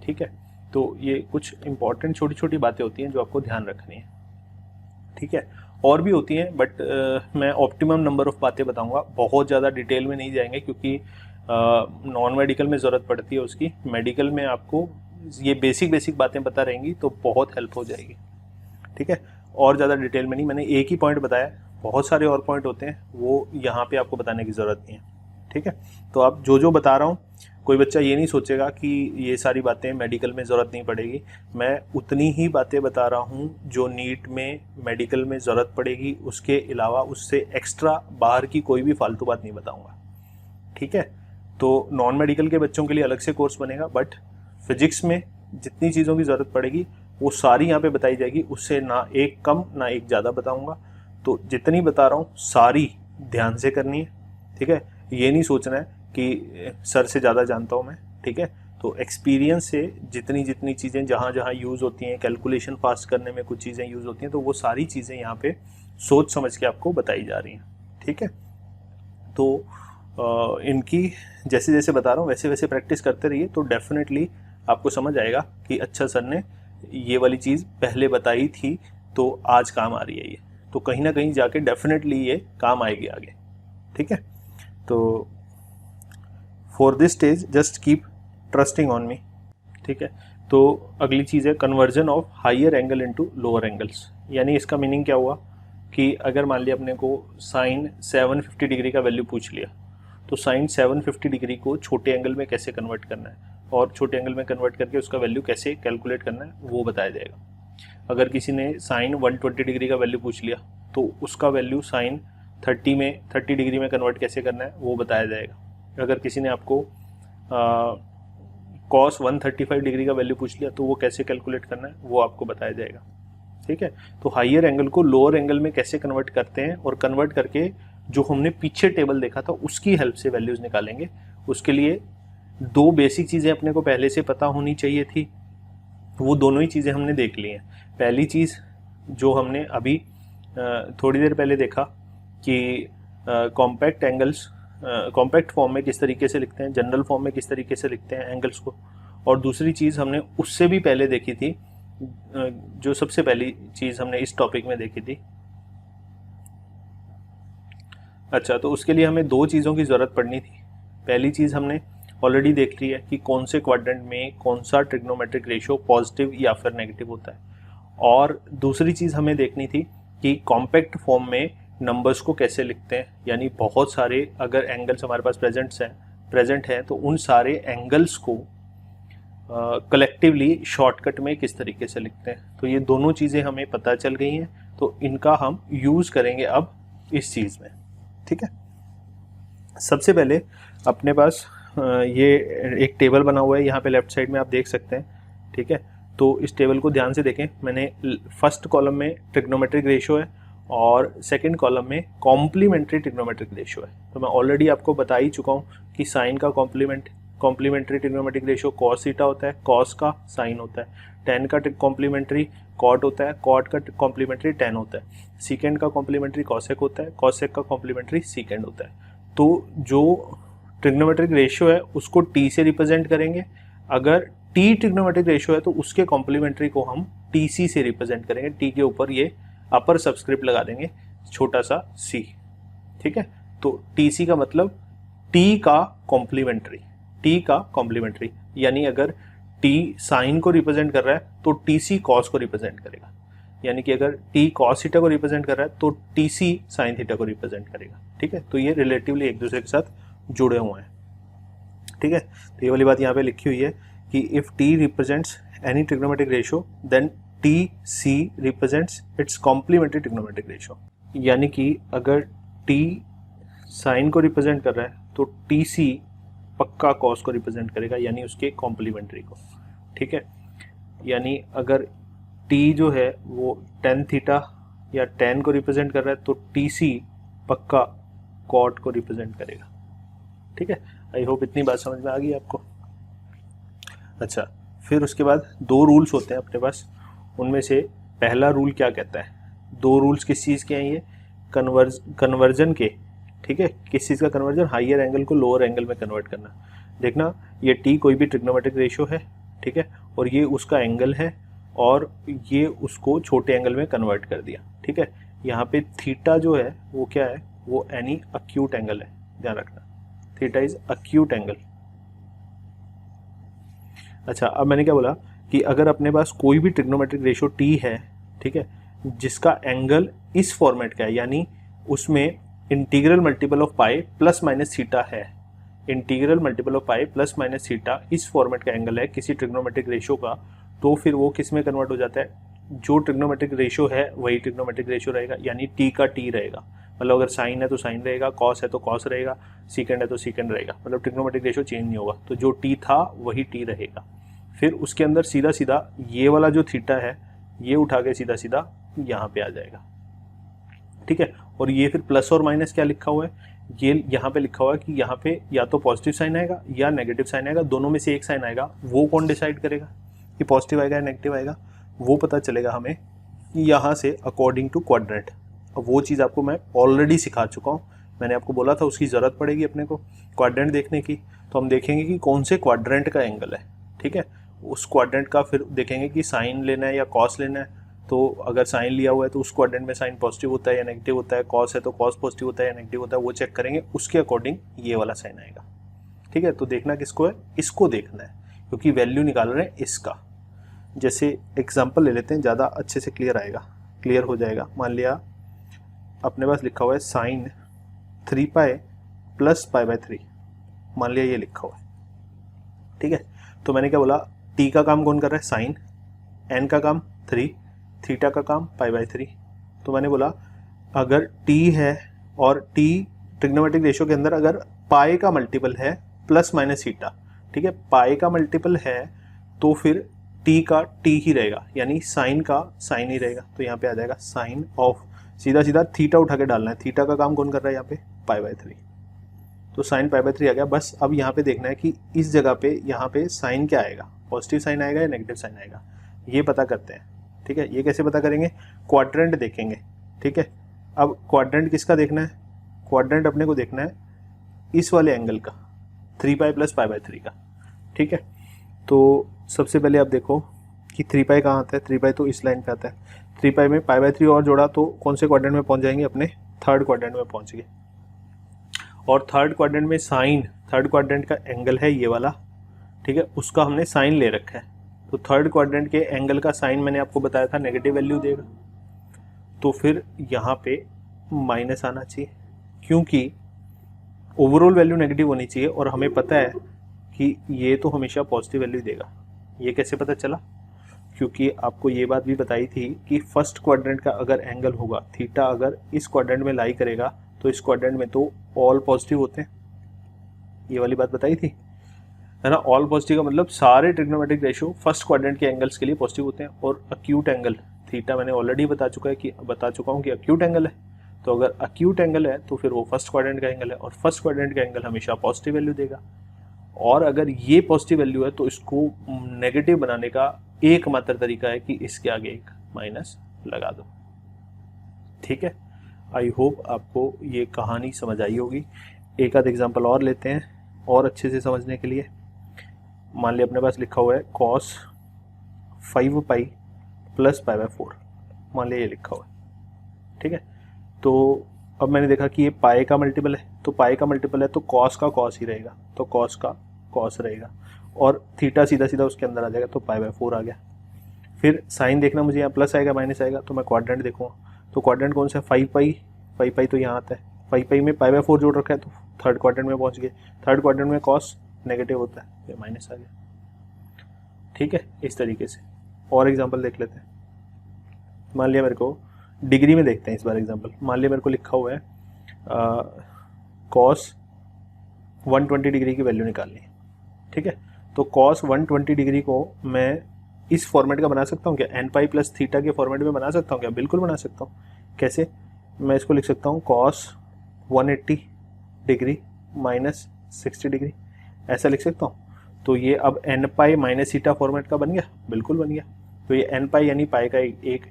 ठीक है। तो ये कुछ इंपॉर्टेंट छोटी छोटी बातें होती हैं जो आपको ध्यान रखनी है, ठीक है। और भी होती हैं बट मैं ऑप्टिमम नंबर ऑफ बातें बताऊंगा, बहुत ज़्यादा डिटेल में नहीं जाएंगे क्योंकि नॉन मेडिकल में ज़रूरत पड़ती है उसकी। मेडिकल में आपको ये बेसिक बातें पता रहेंगी तो बहुत हेल्प हो जाएगी, ठीक है। और ज़्यादा डिटेल में नहीं, मैंने एक ही पॉइंट बताया, बहुत सारे और पॉइंट होते हैं वो यहाँ पे आपको बताने की ज़रूरत नहीं है, ठीक है। तो आप जो जो बता रहा हूँ, कोई बच्चा ये नहीं सोचेगा कि ये सारी बातें मेडिकल में ज़रूरत नहीं पड़ेगी। मैं उतनी ही बातें बता रहा हूँ जो नीट में मेडिकल में ज़रूरत पड़ेगी, उसके अलावा उससे एक्स्ट्रा बाहर की कोई भी फालतू बात नहीं बताऊँगा, ठीक है। तो नॉन मेडिकल के बच्चों के लिए अलग से कोर्स बनेगा, बट फिजिक्स में जितनी चीज़ों की ज़रूरत पड़ेगी वो सारी यहाँ पे बताई जाएगी, उससे ना एक कम ना एक ज़्यादा बताऊँगा। तो जितनी बता रहा हूँ सारी ध्यान से करनी है, ठीक है। ये नहीं सोचना है कि सर से ज़्यादा जानता हूँ मैं, ठीक है। तो एक्सपीरियंस से जितनी जितनी चीज़ें जहाँ जहाँ यूज़ होती हैं, कैलकुलेशन फास्ट करने में कुछ चीज़ें यूज़ होती हैं, तो वो सारी चीज़ें यहाँ पे सोच समझ के आपको बताई जा रही हैं, ठीक है। तो इनकी जैसे जैसे बता रहा हूँ वैसे वैसे प्रैक्टिस करते रहिए तो डेफिनेटली आपको समझ आएगा कि अच्छा सर ने ये वाली चीज़ पहले बताई थी तो आज काम आ रही है ये, तो कहीं ना कहीं जाके डेफिनेटली ये काम आएगी आगे, ठीक है। तो for this stage just keep trusting on me, ठीक है। तो अगली चीज़ है conversion of higher angle into lower angles. यानी इसका मीनिंग क्या हुआ कि अगर मान लिया अपने को साइन 750 डिग्री का वैल्यू पूछ लिया, तो साइन 750 डिग्री को छोटे एंगल में कैसे कन्वर्ट करना है और छोटे एंगल में कन्वर्ट करके उसका वैल्यू कैसे कैलकुलेट करना है वो बताया जाएगा। अगर किसी ने साइन 120 डिग्री का वैल्यू पूछ लिया तो उसका वैल्यू साइन 30 डिग्री में कन्वर्ट कैसे करना है वो बताया जाएगा। अगर किसी ने आपको कॉस 135 डिग्री का वैल्यू पूछ लिया तो वो कैसे कैलकुलेट करना है वो आपको बताया जाएगा, ठीक है। तो हायर एंगल को लोअर एंगल में कैसे कन्वर्ट करते हैं और कन्वर्ट करके जो हमने पीछे टेबल देखा था उसकी हेल्प से वैल्यूज़ निकालेंगे। उसके लिए दो बेसिक चीज़ें अपने को पहले से पता होनी चाहिए थी, वो दोनों ही चीज़ें हमने देख ली हैं। पहली चीज़ जो हमने अभी थोड़ी देर पहले देखा कि कॉम्पैक्ट एंगल्स कॉम्पैक्ट फॉर्म में किस तरीके से लिखते हैं, जनरल फॉर्म में किस तरीके से लिखते हैं एंगल्स को। और दूसरी चीज़ हमने उससे भी पहले देखी थी, जो सबसे पहली चीज़ हमने इस टॉपिक में देखी थी। अच्छा, तो उसके लिए हमें दो चीज़ों की ज़रूरत पड़नी थी। पहली चीज़ हमने ऑलरेडी देख ली है कि कौन से क्वाड्रेंट में कौन सा ट्रिग्नोमेट्रिक रेशियो पॉजिटिव या फिर नेगेटिव होता है। और दूसरी चीज़ हमें देखनी थी कि कॉम्पैक्ट फॉर्म में नंबर्स को कैसे लिखते हैं, यानी बहुत सारे अगर एंगल्स हमारे पास प्रेजेंट हैं तो उन सारे एंगल्स को कलेक्टिवली शॉर्टकट में किस तरीके से लिखते हैं। तो ये दोनों चीज़ें हमें पता चल गई हैं, तो इनका हम यूज़ करेंगे अब इस चीज़ में। ठीक है, सबसे पहले अपने पास ये एक टेबल बना हुआ है, यहाँ पे लेफ्ट साइड में आप देख सकते हैं। ठीक है, तो इस टेबल को ध्यान से देखें। मैंने फर्स्ट कॉलम में ट्रिग्नोमेट्रिक रेशियो है और सेकंड कॉलम में कॉम्प्लीमेंट्री ट्रिग्नोमेट्रिक रेशियो है। तो मैं ऑलरेडी आपको बता ही चुका हूँ कि साइन का complementary trigonometric ratio cos theta होता है, कॉस का साइन होता है, टेन का कॉम्प्लीमेंट्री कॉट होता है, कॉट का कॉम्प्लीमेंट्री टेन होता है, सीकेंड का कॉम्प्लीमेंट्री कॉसेक होता है, कॉसेक का कॉम्प्लीमेंट्री सीकेंड होता है। तो जो ट्रिग्नोमेट्रिक रेशियो है उसको टी से रिप्रेजेंट करेंगे। अगर टी ट्रिग्नोमेट्रिक रेशियो है तो उसके कॉम्प्लीमेंट्री को हम टी सी से रिप्रेजेंट करेंगे। टी के ऊपर ये अपर सबस्क्रिप्ट लगा देंगे छोटा सा सी। ठीक है, तो टी सी का मतलब टी का कॉम्प्लीमेंट्री, टी का कॉम्प्लीमेंट्री, यानी अगर टी साइन को रिप्रेजेंट कर रहा है तो टी सी कॉस को रिप्रेजेंट करेगा, यानी कि अगर टी कॉस थीटा को रिप्रेजेंट कर रहा है तो टी सी साइन थीटा को रिप्रेजेंट करेगा। ठीक है, तो ये रिलेटिवली एक दूसरे के साथ जुड़े हुए हैं। ठीक है, तो ये वाली बात यहाँ पे लिखी हुई है कि if T represents any trigonometric ratio then T C represents its complementary trigonometric ratio, यानी कि अगर टी साइन को रिप्रेजेंट कर रहा है तो टी सी पक्का कॉस को रिप्रेजेंट करेगा, यानी उसके कॉम्प्लीमेंट्री को। ठीक है, यानी अगर टी जो है वो टेन थीटा या टेन को रिप्रेजेंट कर रहा है तो टी सी पक्का कॉट को रिप्रेजेंट करेगा। ठीक है, आई होप इतनी बात समझ में आ गई आपको। अच्छा, फिर उसके बाद दो रूल्स होते हैं अपने पास, उनमें से पहला रूल क्या कहता है, दो रूल्स किस चीज़ के हैं ये, कन्वर्जन के। ठीक है, किस चीज़ का कन्वर्जन, हाइयर एंगल को लोअर एंगल में कन्वर्ट करना। देखना ये टी कोई भी ट्रिग्नोमेट्रिक रेशियो है, ठीक है, और ये उसका एंगल है और ये उसको छोटे एंगल में कन्वर्ट कर दिया। ठीक है, यहाँ पे थीटा जो है वो क्या है, वो एनी अक्यूट एंगल है, ध्यान रखना, थीटा इज अक्यूट एंगल। अच्छा, अब मैंने क्या बोला कि अगर अपने पास कोई भी ट्रिग्नोमेट्रिक रेशियो टी है, ठीक है, जिसका एंगल इस फॉर्मेट का है, यानी उसमें integral multiple of pi plus minus theta है, integral multiple of pi plus minus theta इस फॉर्मेट का एंगल है किसी ट्रिग्नोमेट्रिक रेशियो का, तो फिर वो किस में कन्वर्ट हो जाता है, जो ट्रिग्नोमेट्रिक रेशियो है वही ट्रिग्नोमेट्रिक रेशियो रहेगा, यानी टी का टी रहेगा। मतलब अगर साइन है तो साइन रहेगा, कॉस है तो कॉस रहेगा, सीकेंड है तो सीकेंड रहेगा, मतलब ट्रिग्नोमेट्रिक रेशियो चेंज नहीं होगा। तो जो टी था वही टी रहेगा। फिर उसके अंदर सीधा सीधा ये वाला जो थीटा है ये उठा के सीधा सीधा यहाँ पे आ जाएगा। ठीक है, और ये फिर प्लस और माइनस क्या लिखा हुआ है, ये यहाँ पे लिखा हुआ है कि यहाँ पे या तो पॉजिटिव साइन आएगा या नेगेटिव साइन आएगा, दोनों में से एक साइन आएगा। वो कौन डिसाइड करेगा कि पॉजिटिव आएगा या नेगेटिव आएगा, वो पता चलेगा हमें यहाँ से अकॉर्डिंग टू क्वाड्रेंट। अब वो चीज़ आपको मैं ऑलरेडी सिखा चुका हूँ, मैंने आपको बोला था उसकी ज़रूरत पड़ेगी अपने को क्वाड्रेंट देखने की, तो हम देखेंगे कि कौन से क्वाड्रेंट का एंगल है। ठीक है, उस क्वाड्रेंट का फिर देखेंगे कि साइन लेना है या कॉस लेना है, तो अगर साइन लिया हुआ है तो उस क्वाड्रेंट में साइन पॉजिटिव होता है या नेगेटिव होता है, कॉस है तो कॉस पॉजिटिव होता है या नेगेटिव होता है, वो चेक करेंगे, उसके अकॉर्डिंग ये वाला साइन आएगा। ठीक है, तो देखना किसको है, इसको देखना है, क्योंकि वैल्यू निकाल रहे हैं इसका। जैसे एग्जाम्पल ले लेते हैं, ज़्यादा अच्छे से क्लियर हो जाएगा। मान लिया अपने पास लिखा हुआ है sine 3 pi plus pi by 3, मान लिया ये लिखा हुआ है। ठीक है, तो मैंने क्या बोला, टी का काम कौन कर रहा है, साइन, एन का काम 3, थीटा का काम पाई बाय 3। तो मैंने बोला अगर टी है और टी ट्रिग्नोमेट्रिक रेशियो के अंदर अगर पाई का मल्टीपल है प्लस माइनस थीटा, ठीक है, पाई का मल्टीपल है तो फिर टी का टी ही रहेगा, यानी साइन का साइन ही रहेगा। तो यहाँ पे आ जाएगा साइन ऑफ, सीधा सीधा थीटा उठा के डालना है, थीटा का काम कौन कर रहा है यहाँ पे, पाई बाय 3, तो साइन पाई बाय 3 आ गया। बस अब यहाँ पे देखना है कि इस जगह पे यहाँ पे साइन क्या आएगा, पॉजिटिव साइन आएगा या नेगेटिव साइन आएगा, ये पता करते हैं। ठीक है, ये कैसे पता करेंगे, क्वाड्रेंट देखेंगे। ठीक है, अब क्वाड्रेंट किसका देखना है, क्वाड्रेंट अपने को देखना है इस वाले एंगल का, 3 पाई प्लस पाई बाय 3 का। ठीक है, तो सबसे पहले आप देखो कि 3 पाई कहाँ आता है, 3 पाई तो इस लाइन पे आता है, 3 पाई में पाई बाय 3 और जोड़ा तो कौन से क्वाड्रेंट में पहुंच जाएंगे, अपने थर्ड क्वाड्रेंट में पहुंच गए। और थर्ड क्वाड्रेंट में साइन, थर्ड क्वाड्रेंट का एंगल है ये वाला, ठीक है, उसका हमने साइन ले रखा है, तो थर्ड क्वाड्रेंट के एंगल का साइन मैंने आपको बताया था नेगेटिव वैल्यू देगा, तो फिर यहाँ पे माइनस आना चाहिए, क्योंकि ओवरऑल वैल्यू नेगेटिव होनी चाहिए और हमें पता है कि ये तो हमेशा पॉजिटिव वैल्यू देगा। ये कैसे पता चला? क्योंकि आपको ये बात भी बताई थी कि फर्स्ट क्वाड्रेंट का अगर एंगल होगा थीटा, अगर इस क्वाड्रेंट में लाई करेगा तो इस क्वाड्रेंट में तो ऑल पॉजिटिव होते हैं, ये वाली बात बताई थी, है ना। ऑल पॉजिटिव का मतलब सारे ट्रिग्नोमेट्रिक रेशियो फर्स्ट क्वाड्रेंट के एंगल्स के लिए पॉजिटिव होते हैं। और अक्यूट एंगल थीटा मैंने ऑलरेडी बता चुका हूँ कि अक्यूट एंगल है, तो अगर अक्यूट एंगल है तो फिर वो फर्स्ट क्वाड्रेंट का एंगल है और फर्स्ट क्वाड्रेंट का एंगल हमेशा पॉजिटिव वैल्यू देगा। और अगर ये पॉजिटिव वैल्यू है तो इसको नेगेटिव बनाने का एकमात्र तरीका है कि इसके आगे एक माइनस लगा दो। ठीक है, आई होप आपको ये कहानी समझ आई होगी। एक आध एग्जांपल और लेते हैं और अच्छे से समझने के लिए। मान लिया अपने पास लिखा हुआ है cos 5 पाई प्लस पाई बाय 4, मान लिया ये लिखा हुआ है। ठीक है, तो अब मैंने देखा कि ये पाई का मल्टीपल है, तो पाई का मल्टीपल है तो cos का cos ही रहेगा, तो cos का cos रहेगा और थीटा सीधा सीधा उसके अंदर आ जाएगा, तो पाई बाय 4 आ गया। फिर साइन देखना मुझे, यहाँ प्लस आएगा माइनस आएगा, तो मैं क्वाड्रेंट देखूँगा, तो क्वाड्रेंट कौन सा है? 5 पाई तो यहाँ आता है, 5 पाई में पाई बाय 4 जोड़ रखा है, तो थर्ड क्वाड्रेंट में पहुँच गए। थर्ड क्वाड्रेंट में cos नेगेटिव होता है, ये माइनस आ गया। ठीक है, इस तरीके से और एग्जांपल देख लेते हैं। मान लिया मेरे को डिग्री में देखते हैं इस बार एग्जांपल। मान लिया मेरे को लिखा हुआ है cos 120 डिग्री की वैल्यू निकालनी है। ठीक है, तो cos 120 डिग्री को मैं इस फॉर्मेट का बना सकता हूँ क्या? एन पाई प्लस थीटा के फॉर्मेट में बना सकता हूँ क्या? बिल्कुल बना सकता हूँ। कैसे? मैं इसको लिख सकता हूँ cos 180 डिग्री माइनस 60 डिग्री, ऐसा लिख सकता हूँ। तो ये अब n pi minus theta format का बन गया, बिल्कुल बन गया। तो ये एन पाई यानी पाई का एक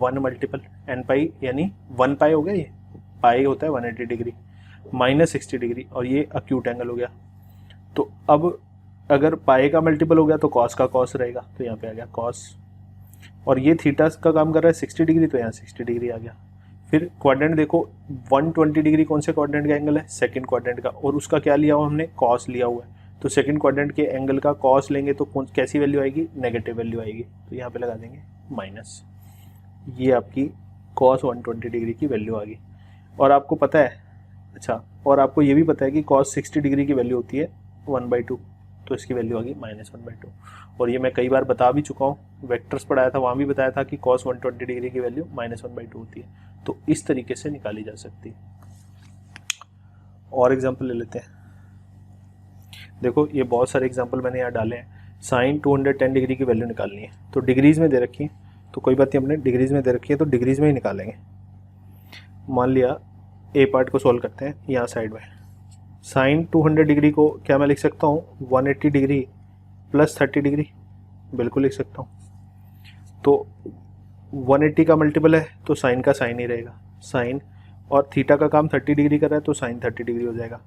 1 मल्टीपल, एन पाई यानी 1 पाई हो गया, ये पाई होता है 180 डिग्री माइनस 60 डिग्री, और ये अक्यूट एंगल हो गया। तो अब अगर पाई का मल्टीपल हो गया तो कॉस का कॉस रहेगा, तो यहाँ पे आ गया कॉस, और ये थीटा का काम कर रहा है 60 डिग्री, तो यहाँ 60 डिग्री आ गया। फिर क्वाड्रेंट देखो 120 डिग्री कौन से क्वाड्रेंट का एंगल है? सेकंड क्वाड्रेंट का, और उसका क्या लिया हुआ हमने? कॉस लिया हुआ है। तो सेकंड क्वाड्रेंट के एंगल का कॉस लेंगे तो कैसी वैल्यू आएगी? नेगेटिव वैल्यू आएगी, तो यहाँ पे लगा देंगे माइनस। ये आपकी कॉस 120 डिग्री की वैल्यू आ गई। और आपको पता है, अच्छा, और आपको ये भी पता है कि कॉस 60 डिग्री की वैल्यू होती है 1/2, तो इसकी वैल्यू आ गई -1/2। और ये मैं कई बार बता भी चुका हूँ, वेक्टर्स पढ़ाया था, वहाँ भी बताया था कि cos 120 डिग्री की वैल्यू -1/2 होती है। तो इस तरीके से निकाली जा सकती है। और एग्जांपल ले लेते हैं। देखो ये बहुत सारे एग्जांपल मैंने यहाँ डाले हैं। साइन 210 डिग्री की वैल्यू निकालनी है, तो डिग्रीज में दे रखी है, तो कोई बात नहीं, हमने डिग्रीज में दे रखी है तो डिग्रीज में ही निकालेंगे। मान लिया ए पार्ट को सॉल्व करते हैं, यहाँ साइड में साइन 200 डिग्री को क्या मैं लिख सकता हूँ? 180 डिग्री प्लस 30 डिग्री, बिल्कुल लिख सकता हूँ। तो 180 का मल्टीपल है तो साइन का साइन ही रहेगा, साइन, और थीटा का काम 30 डिग्री कर रहा है तो साइन 30 डिग्री हो जाएगा।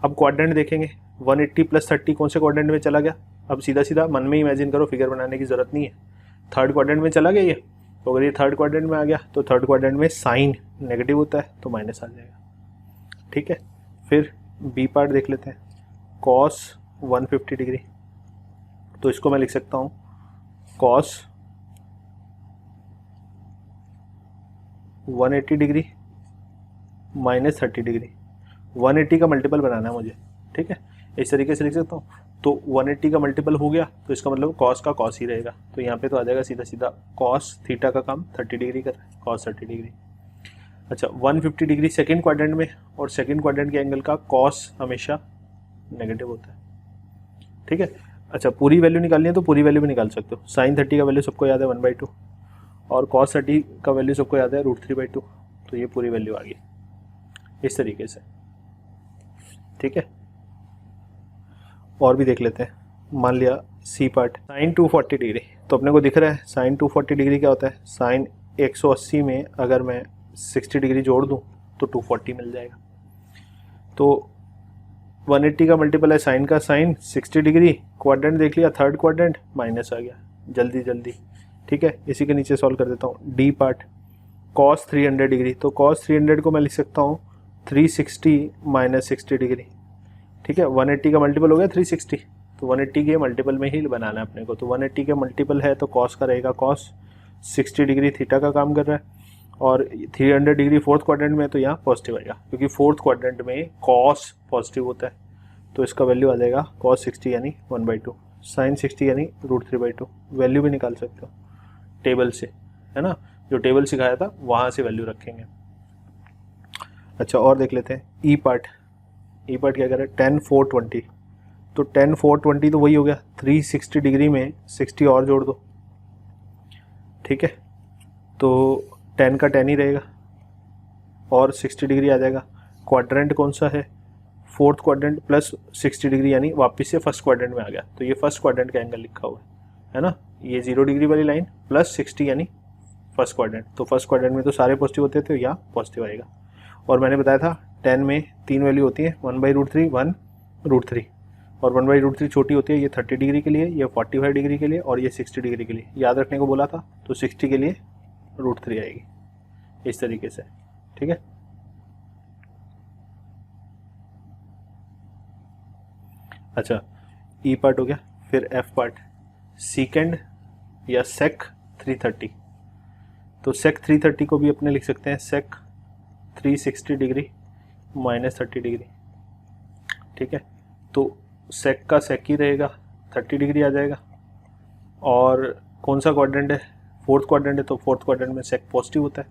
अब क्वाड्रेंट देखेंगे, 180 प्लस 30 कौन से क्वाड्रेंट में चला गया? अब सीधा सीधा मन में इमेजिन करो, फिगर बनाने की जरूरत नहीं है। थर्ड क्वाड्रेंट में चला गया ये, तो अगर ये थर्ड क्वाड्रेंट में आ गया तो थर्ड क्वाड्रेंट में साइन नेगेटिव होता है तो माइनस आ जाएगा। ठीक है, फिर बी पार्ट देख लेते हैं। कॉस 150 डिग्री, तो इसको मैं लिख सकता हूँ कॉस 180 डिग्री माइनस 30 डिग्री। 180 का मल्टीपल बनाना है मुझे, ठीक है, इस तरीके से लिख सकता हूँ। तो 180 का मल्टीपल हो गया तो इसका मतलब कॉस का कॉस ही रहेगा, तो यहाँ पे तो आ जाएगा सीधा सीधा कॉस थीटा का काम 30 डिग्री कर रहा है, कॉस 30 डिग्री। अच्छा, 150 डिग्री सेकंड क्वाड्रेंट में, और सेकंड क्वाड्रेंट के एंगल का कॉस हमेशा नेगेटिव होता है। ठीक है, अच्छा, पूरी वैल्यू निकालनी है तो पूरी वैल्यू भी निकाल सकते हो। साइन 30 का वैल्यू सबको याद है 1/2, और कॉस 30 का वैल्यू सबको याद है √3/2, तो ये पूरी वैल्यू आ गई इस तरीके से। ठीक है, और भी देख लेते हैं। मान लिया सी पार्ट, साइन 240 डिग्री, तो अपने को दिख रहा है साइन 240 डिग्री क्या होता है? साइन 180 में अगर मैं 60 डिग्री जोड़ दूं तो 240 मिल जाएगा। तो 180 का मल्टीपल है साइन का साइन 60 डिग्री, क्वाड्रेंट देख लिया, थर्ड क्वाड्रेंट, माइनस आ गया जल्दी जल्दी। ठीक है, इसी के नीचे सॉल्व कर देता हूँ। डी पार्ट, कॉस 300 डिग्री, तो कॉस 300 को मैं लिख सकता हूँ 360 माइनस 60 डिग्री। ठीक है, 180 का मल्टीपल हो गया 360, तो 180 के मल्टीपल में ही बनाना है अपने को। तो 180 के मल्टीपल है तो कॉस का रहेगा कॉस 60 डिग्री थीटा का काम कर रहा है, और 300 डिग्री फोर्थ क्वाड्रेंट में तो यहाँ पॉजिटिव आएगा, क्योंकि फोर्थ क्वाड्रेंट में कॉस पॉजिटिव होता है। तो इसका वैल्यू आ जाएगा कॉस 60 यानी 1/2, साइन 60 यानी √3/2। वैल्यू भी निकाल सकते हो टेबल से, है ना, जो टेबल सिखाया था वहाँ से वैल्यू रखेंगे। अच्छा, और देख लेते हैं ई पार्ट। ई पार्ट क्या करें, 10 4 20, तो 10 4 20 तो वही हो गया, 360 डिग्री में 60 और जोड़ दो, ठीक है, तो 10 का 10 ही रहेगा और 60 डिग्री आ जाएगा। क्वाड्रेंट कौन सा है, फोर्थ क्वाड्रेंट प्लस 60 डिग्री यानी वापस से फर्स्ट क्वाड्रेंट में आ गया, तो ये फर्स्ट क्वाड्रेंट का एंगल लिखा हुआ है ना, ये 0 डिग्री वाली लाइन प्लस 60 यानी फर्स्ट क्वाड्रेंट। तो फर्स्ट क्वाड्रेंट में तो सारे पॉजिटिव होते थे, यहाँ पॉजिटिव आएगा। और मैंने बताया था 10 में 3 वैल्यू होती है, 1/√3 1√3, और 1/√3 छोटी होती है, ये 30 डिग्री के लिए, ये 45 डिग्री के लिए, और ये 60 डिग्री के लिए याद रखने को बोला था। तो 60 के लिए √3 आएगी इस तरीके से, ठीक है। अच्छा, ई पार्ट हो गया, फिर एफ पार्ट, सीकेंड या सेक 330। तो सेक 330 को भी अपने लिख सकते हैं सेक 360 डिग्री -30 डिग्री, ठीक है। तो सेक का सेक ही रहेगा, 30 डिग्री आ जाएगा। और कौन सा क्वाड्रेंट है, फोर्थ क्वाड्रेंट है, तो फोर्थ क्वाड्रेंट में सेक पॉजिटिव होता है।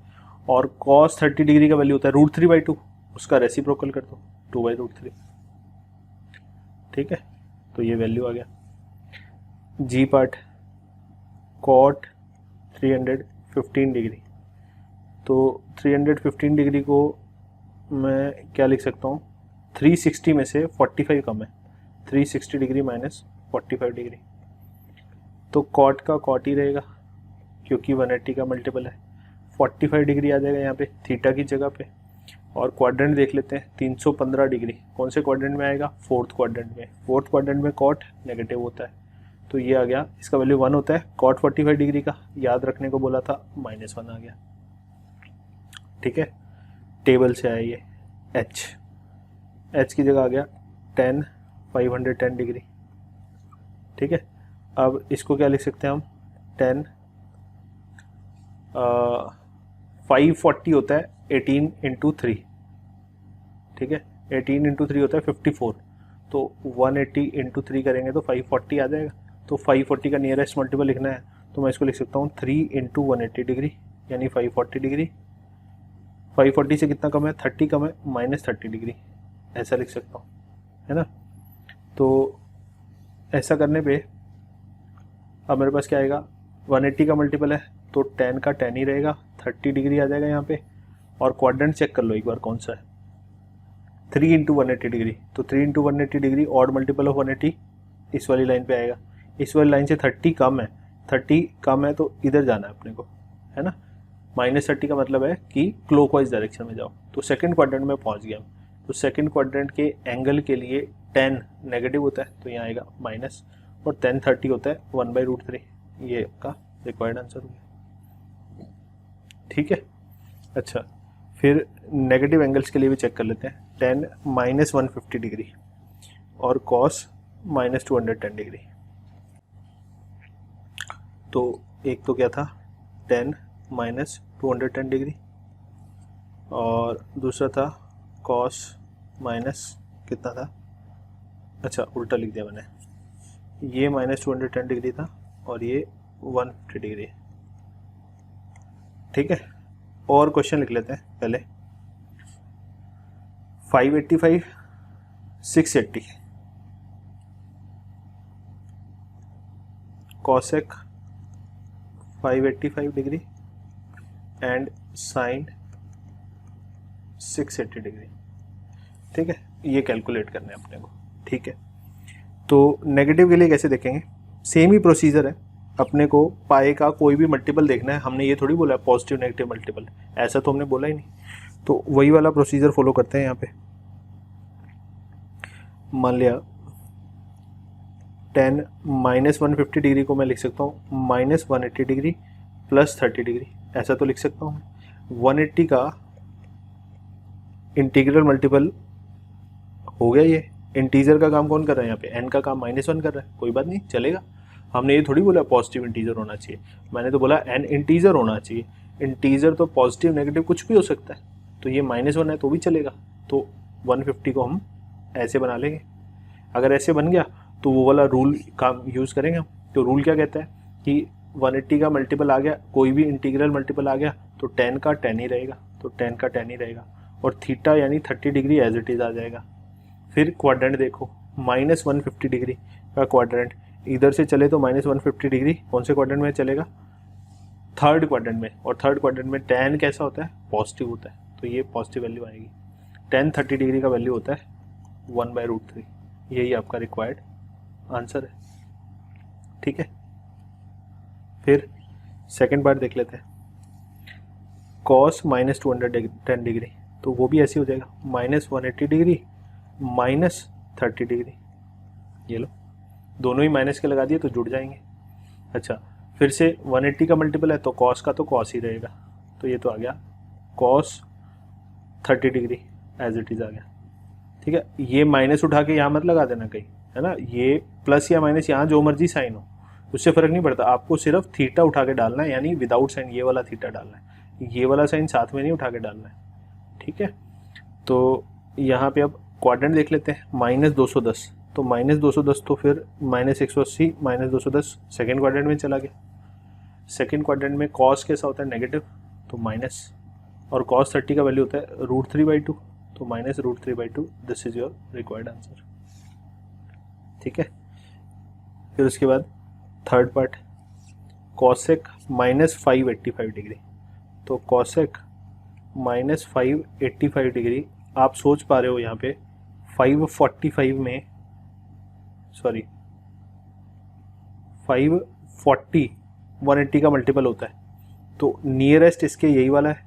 और कॉस 30 डिग्री का वैल्यू होता है √3/2, उसका रेसिप्रोकल कर दो 2/√3, ठीक है। तो ये वैल्यू आ गया। जी पार्ट, कॉट 315 डिग्री, तो 315 डिग्री को मैं क्या लिख सकता हूँ, 360 में से 45 कम है, 360 डिग्री -45 डिग्री, तो कॉट का कॉट ही रहेगा क्योंकि 180 का मल्टीपल है। 45 डिग्री आ जाएगा यहाँ पे थीटा की जगह पे। और क्वाड्रेंट देख लेते हैं, 315 डिग्री कौन से क्वाड्रेंट में आएगा, फोर्थ क्वाड्रेंट में। फोर्थ क्वाड्रेंट में कॉट नेगेटिव होता है, तो ये आ गया, इसका वैल्यू 1 होता है। कॉट 45 डिग्री का याद रखने को बोला था, -1 आ गया, ठीक है। टेबल से आया ये एच की जगह आ गया 10 510 डिग्री, ठीक है। अब इसको क्या लिख सकते हैं हम, 10 540 होता है 18 × 3, ठीक है, 18 × 3 होता है 54, तो 180 × 3 करेंगे तो 540 आ जाएगा। तो 540 का नियरेस्ट मल्टीपल लिखना है, तो मैं इसको लिख सकता हूँ 3 × 180 डिग्री यानी 540 डिग्री। 540 से कितना कम है, 30 कम है, -30 डिग्री, ऐसा लिख सकता हूँ, है ना। तो ऐसा करने पे अब मेरे पास क्या आएगा, 180 का मल्टीपल है तो 10 का 10 ही रहेगा, 30 डिग्री आ जाएगा यहाँ पे। और क्वाड्रेंट चेक कर लो एक बार कौन सा है, 3 × 180 डिग्री, तो 3 × 180 डिग्री ऑड मल्टीपल ऑफ 180 इस वाली लाइन पे आएगा। इस वाली लाइन से 30 कम है, 30 कम है तो इधर जाना है अपने को, है ना। -30 का मतलब है कि क्लॉकवाइज डायरेक्शन में जाओ। तो सेकंड क्वाड्रेंट में पहुंच गया। तो सेकंड क्वाड्रेंट के एंगल के लिए 10 नेगेटिव होता है, तो यहाँ आएगा माइनस, और 10 30 होता है 1/√3। ये आपका रिक्वायर्ड आंसर हो गया, ठीक है। अच्छा, फिर नेगेटिव एंगल्स के लिए भी चेक कर लेते हैं। 10 -150 डिग्री और कॉस -210 डिग्री। तो एक तो क्या था 10 -210 डिग्री, और दूसरा था कॉस माइनस कितना था, अच्छा उल्टा लिख दिया मैंने, ये -210 डिग्री था और ये 150 डिग्री, ठीक है। और क्वेश्चन लिख लेते हैं पहले। 585 680 cosec 585 degree and sine 680 degree, ठीक है। ये कैलकुलेट करना है अपने को, ठीक है। तो नेगेटिव के लिए कैसे देखेंगे, सेम ही प्रोसीजर है। अपने को पाए का कोई भी मल्टीपल देखना है, हमने ये थोड़ी बोला है पॉजिटिव नेगेटिव मल्टीपल, ऐसा तो हमने बोला ही नहीं। तो वही वाला प्रोसीजर फॉलो करते हैं यहाँ पे। मान लिया 10 -150 डिग्री को मैं लिख सकता हूँ -180 डिग्री + 30 डिग्री, ऐसा तो लिख सकता हूँ। 180 का इंटीग्रल मल्टीपल हो गया ये, इंटीजर का काम कौन कर रहा है यहाँ पे, n का काम -1 कर रहा है, कोई बात नहीं चलेगा। हमने ये थोड़ी बोला पॉजिटिव इंटीजर होना चाहिए, मैंने तो बोला n इंटीजर होना चाहिए। इंटीजर तो पॉजिटिव नेगेटिव कुछ भी हो सकता है, तो ये -1 है तो भी चलेगा। तो 150 को हम ऐसे बना लेंगे। अगर ऐसे बन गया तो वो वाला रूल का यूज़ करेंगे हम। तो रूल क्या कहता है कि 180 का मल्टीपल आ गया, कोई भी इंटीग्रल मल्टीपल आ गया तो 10 का 10 ही रहेगा, तो 10 का 10 ही रहेगा, और थीटा यानी 30 डिग्री एज इट इज़ आ जाएगा। फिर क्वाड्रेंट देखो, -150 डिग्री का क्वाड्रेंट, इधर से चले तो -150 डिग्री कौन से क्वाड्रेंट में चलेगा, थर्ड क्वाड्रेंट में, और थर्ड क्वाड्रेंट में tan कैसा होता है, पॉजिटिव होता है, तो ये पॉजिटिव वैल्यू आएगी। tan 30 डिग्री का वैल्यू होता है 1/√3, यही आपका रिक्वायर्ड आंसर है। ठीक है, फिर सेकेंड पार्ट देख लेते हैं, cos -210 डिग्री, तो वो भी ऐसे हो जाएगा -180 डिग्री -30 डिग्री, ये लो दोनों ही माइनस के लगा दिए तो जुड़ जाएंगे। अच्छा, फिर से 180 का मल्टीपल है तो cos का तो cos ही रहेगा, तो ये तो आ गया cos 30 degree as it is आ गया। ठीक है, ये माइनस उठा के यहाँ मत लगा देना कहीं, है ना, ये प्लस या माइनस यहाँ जो मर्जी साइन हो उससे फ़र्क नहीं पड़ता, आपको सिर्फ थीटा उठा के डालना है, यानी विदाउट साइन ये वाला थीटा डालना है, ये वाला साइन साथ में नहीं उठा के डालना है। ठीक है, तो यहाँ पे अब क्वाड्रेंट देख लेते हैं, -210, तो -210 तो फिर -180 -210 सेकेंड क्वाड्रेंट में चला गया। सेकेंड क्वाड्रेंट में कॉस कैसा होता है, नेगेटिव, तो माइनस, और cos 30 का वैल्यू होता है √3/2, तो -√3/2, this is your required answer. ठीक है, फिर उसके बाद थर्ड पार्ट, cosec -585 डिग्री, तो cosec -585 डिग्री, आप सोच पा रहे हो यहाँ पे 545 में, सॉरी 540 180 का मल्टीपल होता है, तो नियरेस्ट इसके यही वाला है,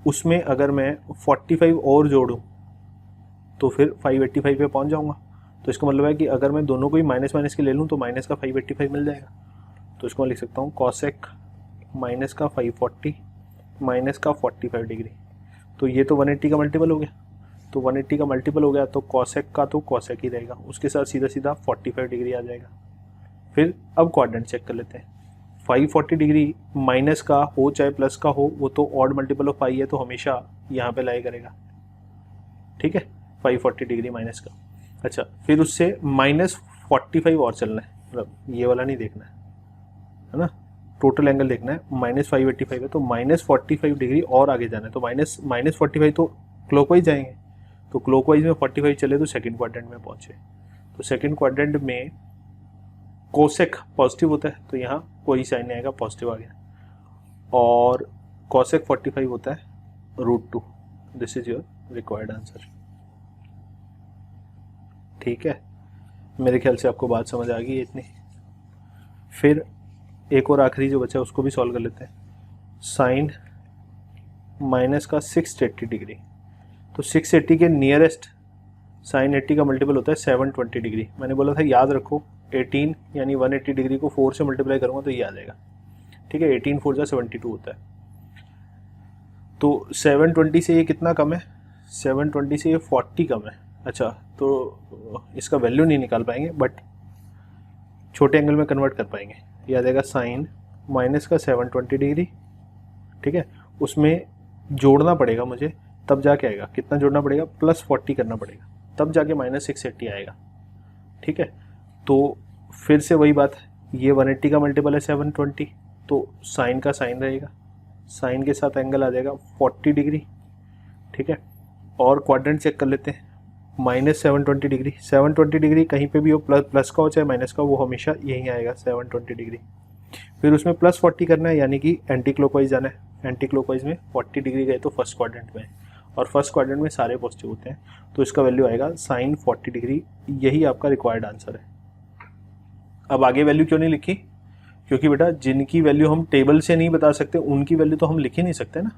उसमें अगर मैं 45 और जोड़ूं तो फिर 585 पे पहुंच जाऊंगा। तो इसका मतलब है कि अगर मैं दोनों को ही माइनस माइनस के ले लूं तो माइनस का 585 मिल जाएगा। तो इसको मैं लिख सकता हूँ cosec माइनस का 540 माइनस का 45 डिग्री, तो ये तो 180 का मल्टीपल हो गया, तो 180 का मल्टीपल हो गया तो cosec का तो cosec ही रहेगा, उसके साथ सीधा सीधा 45 डिग्री आ जाएगा। फिर अब क्वाड्रेंट चेक कर लेते हैं, 540 डिग्री माइनस का हो चाहे प्लस का हो, वो तो ऑड मल्टीपल ऑफ पाई है, तो हमेशा यहाँ पे लाई करेगा। ठीक है, 540 डिग्री माइनस का। अच्छा, फिर उससे -45 और चलना है, मतलब ये वाला नहीं देखना है ना, टोटल एंगल देखना है, -585 है तो -45 डिग्री और आगे जाना है, तो -45 तो क्लॉकवाइज जाएंगे, तो क्लॉकवाइज में 45 चले तो सेकंड क्वाड्रेंट में पहुंचे, तो सेकंड क्वाड्रेंट में कोसेक पॉजिटिव होता है, तो यहाँ कोई साइन नहीं आएगा, पॉजिटिव आ गया, और कोसेक 45 होता है √2, this is your required answer. ठीक है, मेरे ख्याल से आपको बात समझ आ गई है इतनी। फिर एक और आखिरी जो बचा है उसको भी सॉल्व कर लेते हैं, साइन माइनस का 680 डिग्री, तो 680 के नियरेस्ट साइन 80 का मल्टीपल होता है 720 डिग्री। मैंने बोला था याद रखो 18 यानी 180 डिग्री को 4 से मल्टीप्लाई करूँगा तो ये आ जाएगा। ठीक है, 18 4 72 होता है, तो 720 से ये कितना कम है, 720 से ये 40 कम है। अच्छा, तो इसका वैल्यू नहीं निकाल पाएंगे बट छोटे एंगल में कन्वर्ट कर पाएंगे, ये आ जाएगा साइन माइनस का 720 डिग्री। ठीक है, उसमें जोड़ना पड़ेगा मुझे, तब जाके आएगा, कितना जोड़ना पड़ेगा, +40 करना पड़ेगा, तब जाके -680 आएगा। ठीक है, तो फिर से वही बात है, ये 180 का मल्टीपल है 720, तो साइन का साइन रहेगा, साइन के साथ एंगल आ जाएगा 40 डिग्री। ठीक है, और क्वाड्रेंट चेक कर लेते हैं, -720 डिग्री, 720 डिग्री कहीं पे भी हो, प्लस का हो चाहे माइनस का, वो हमेशा यहीं आएगा 720 डिग्री। फिर उसमें +40 करना है, यानी कि एंटी क्लॉकवाइज जाना है, एंटी क्लॉकवाइज में 40 डिग्री गए तो फर्स्ट क्वाड्रेंट में, और फर्स्ट क्वाड्रेंट में सारे पॉजिटिव होते हैं, तो इसका वैल्यू आएगा साइन 40 डिग्री, यही आपका रिक्वायर्ड आंसर है। अब आगे वैल्यू क्यों नहीं लिखी, क्योंकि बेटा जिनकी वैल्यू हम टेबल से नहीं बता सकते उनकी वैल्यू तो हम लिख ही नहीं सकते ना,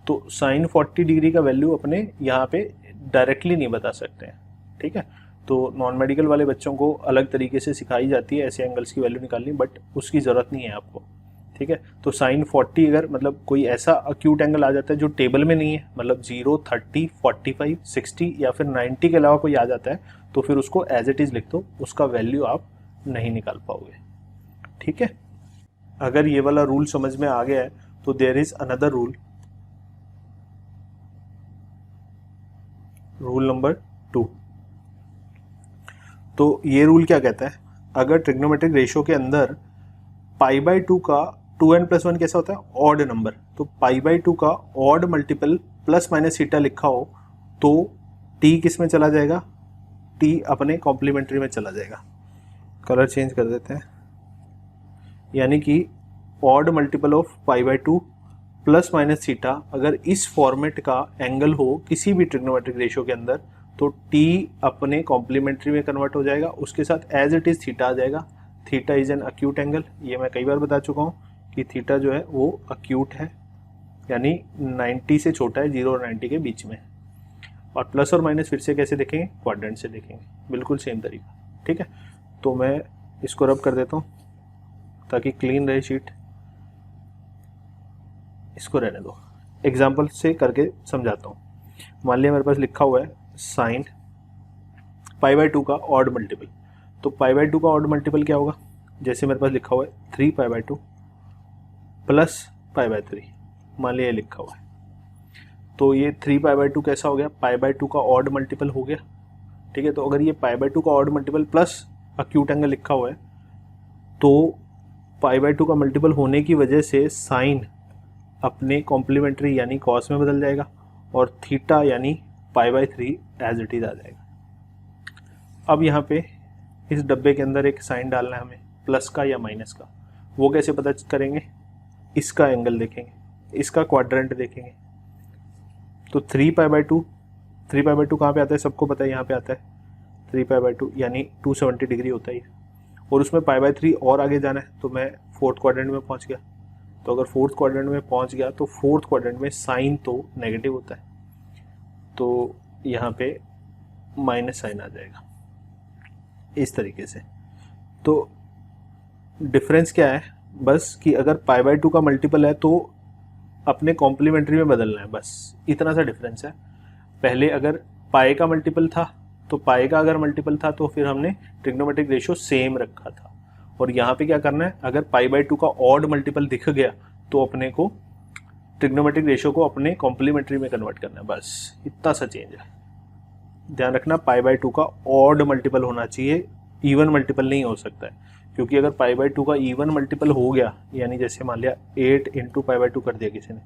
तो साइन 40 डिग्री का वैल्यू अपने यहाँ पे डायरेक्टली नहीं बता सकते हैं। ठीक है, तो नॉन मेडिकल वाले बच्चों को अलग तरीके से सिखाई जाती है ऐसे एंगल्स की वैल्यू निकालनी, बट उसकी ज़रूरत नहीं है आपको। ठीक है, तो साइन 40 अगर मतलब कोई ऐसा अक्यूट एंगल आ जाता है जो टेबल में नहीं है, मतलब 0, 30, 45, 60 या फिर 90 के अलावा कोई आ जाता है, तो फिर उसको एज इट इज़ लिख दो, उसका वैल्यू आप नहीं निकाल पाओगे। ठीक है, अगर ये वाला रूल समझ में आ गया है तो there is another rule, rule number 2। तो ये रूल क्या कहता है, अगर ट्रिग्नोमेट्रिक रेशियो के अंदर π/2 का 2n+1 कैसा होता है, ऑड नंबर, तो π/2 का odd multiple plus minus theta लिखा हो तो t किस में चला जाएगा, t अपने कॉम्प्लीमेंट्री में चला जाएगा। कलर चेंज कर देते हैं, यानी कि odd multiple of π/2 plus minus theta अगर इस फॉर्मेट का एंगल हो किसी भी ट्रिग्नोमेट्रिक रेशियो के अंदर तो t अपने कॉम्प्लीमेंट्री में कन्वर्ट हो जाएगा, उसके साथ एज इट इज थीटा आ जाएगा। Theta is an acute angle, ये मैं कई बार बता चुका हूँ कि थीटा जो है वो अक्यूट है, यानी 90 से छोटा है, 0 और 90 के बीच में। और प्लस और माइनस फिर से कैसे देखेंगे, क्वाड्रेंट से देखेंगे, बिल्कुल सेम तरीका। ठीक है, तो मैं इसको रब कर देता हूँ ताकि क्लीन रहे शीट, इसको रहने दो, एग्जाम्पल से करके समझाता हूँ। मान लिया मेरे पास लिखा हुआ है साइन π/2 का ऑड मल्टीपल, तो π/2 का ऑड मल्टीपल क्या होगा, जैसे मेरे पास लिखा हुआ है 3π/2 प्लस π/3, मान लिया लिखा हुआ है, तो ये 3π/2 कैसा हो गया, π/2 का ऑड मल्टीपल हो गया। ठीक है, तो अगर ये π/2 का odd multiple plus acute angle लिखा हुआ है तो π/2 का मल्टीपल होने की वजह से साइन अपने कॉम्प्लीमेंट्री यानी कॉस में बदल जाएगा और थीटा यानी π/3 एज इट इज आ जाएगा। अब यहाँ पे इस डब्बे के अंदर एक साइन डालना है हमें, प्लस का या माइनस का, वो कैसे पता करेंगे, इसका एंगल देखेंगे, इसका क्वाड्रेंट देखेंगे। तो 3π/2 कहाँ पे आता है, सबको पता है, यहाँ पे आता है 3π/2 यानी 270 डिग्री होता है, और उसमें π/3 और आगे जाना है, तो मैं फोर्थ क्वाड्रेंट में पहुँच गया। तो अगर फोर्थ क्वाड्रेंट में पहुँच गया तो फोर्थ क्वाड्रेंट में साइन तो नेगेटिव होता है, तो यहाँ पे माइनस साइन आ जाएगा इस तरीके से। तो डिफरेंस क्या है, बस कि अगर π/2 का मल्टीपल है तो अपने कॉम्प्लीमेंट्री में बदलना है, बस इतना सा डिफरेंस है। पहले अगर पाई का मल्टीपल था तो पाई का अगर मल्टीपल था तो फिर हमने ट्रिग्नोमेट्रिक रेशियो सेम रखा था, और यहाँ पे क्या करना है, अगर π/2 का ऑड मल्टीपल दिख गया तो अपने को ट्रिग्नोमेट्रिक रेशियो को अपने कॉम्प्लीमेंट्री में कन्वर्ट करना है, बस इतना सा चेंज है। ध्यान रखना π/2 का ऑड मल्टीपल होना चाहिए, इवन मल्टीपल नहीं हो सकता है, क्योंकि अगर π/2 का इवन मल्टीपल हो गया, यानी जैसे मान लिया 8 × π/2 कर दिया किसी ने,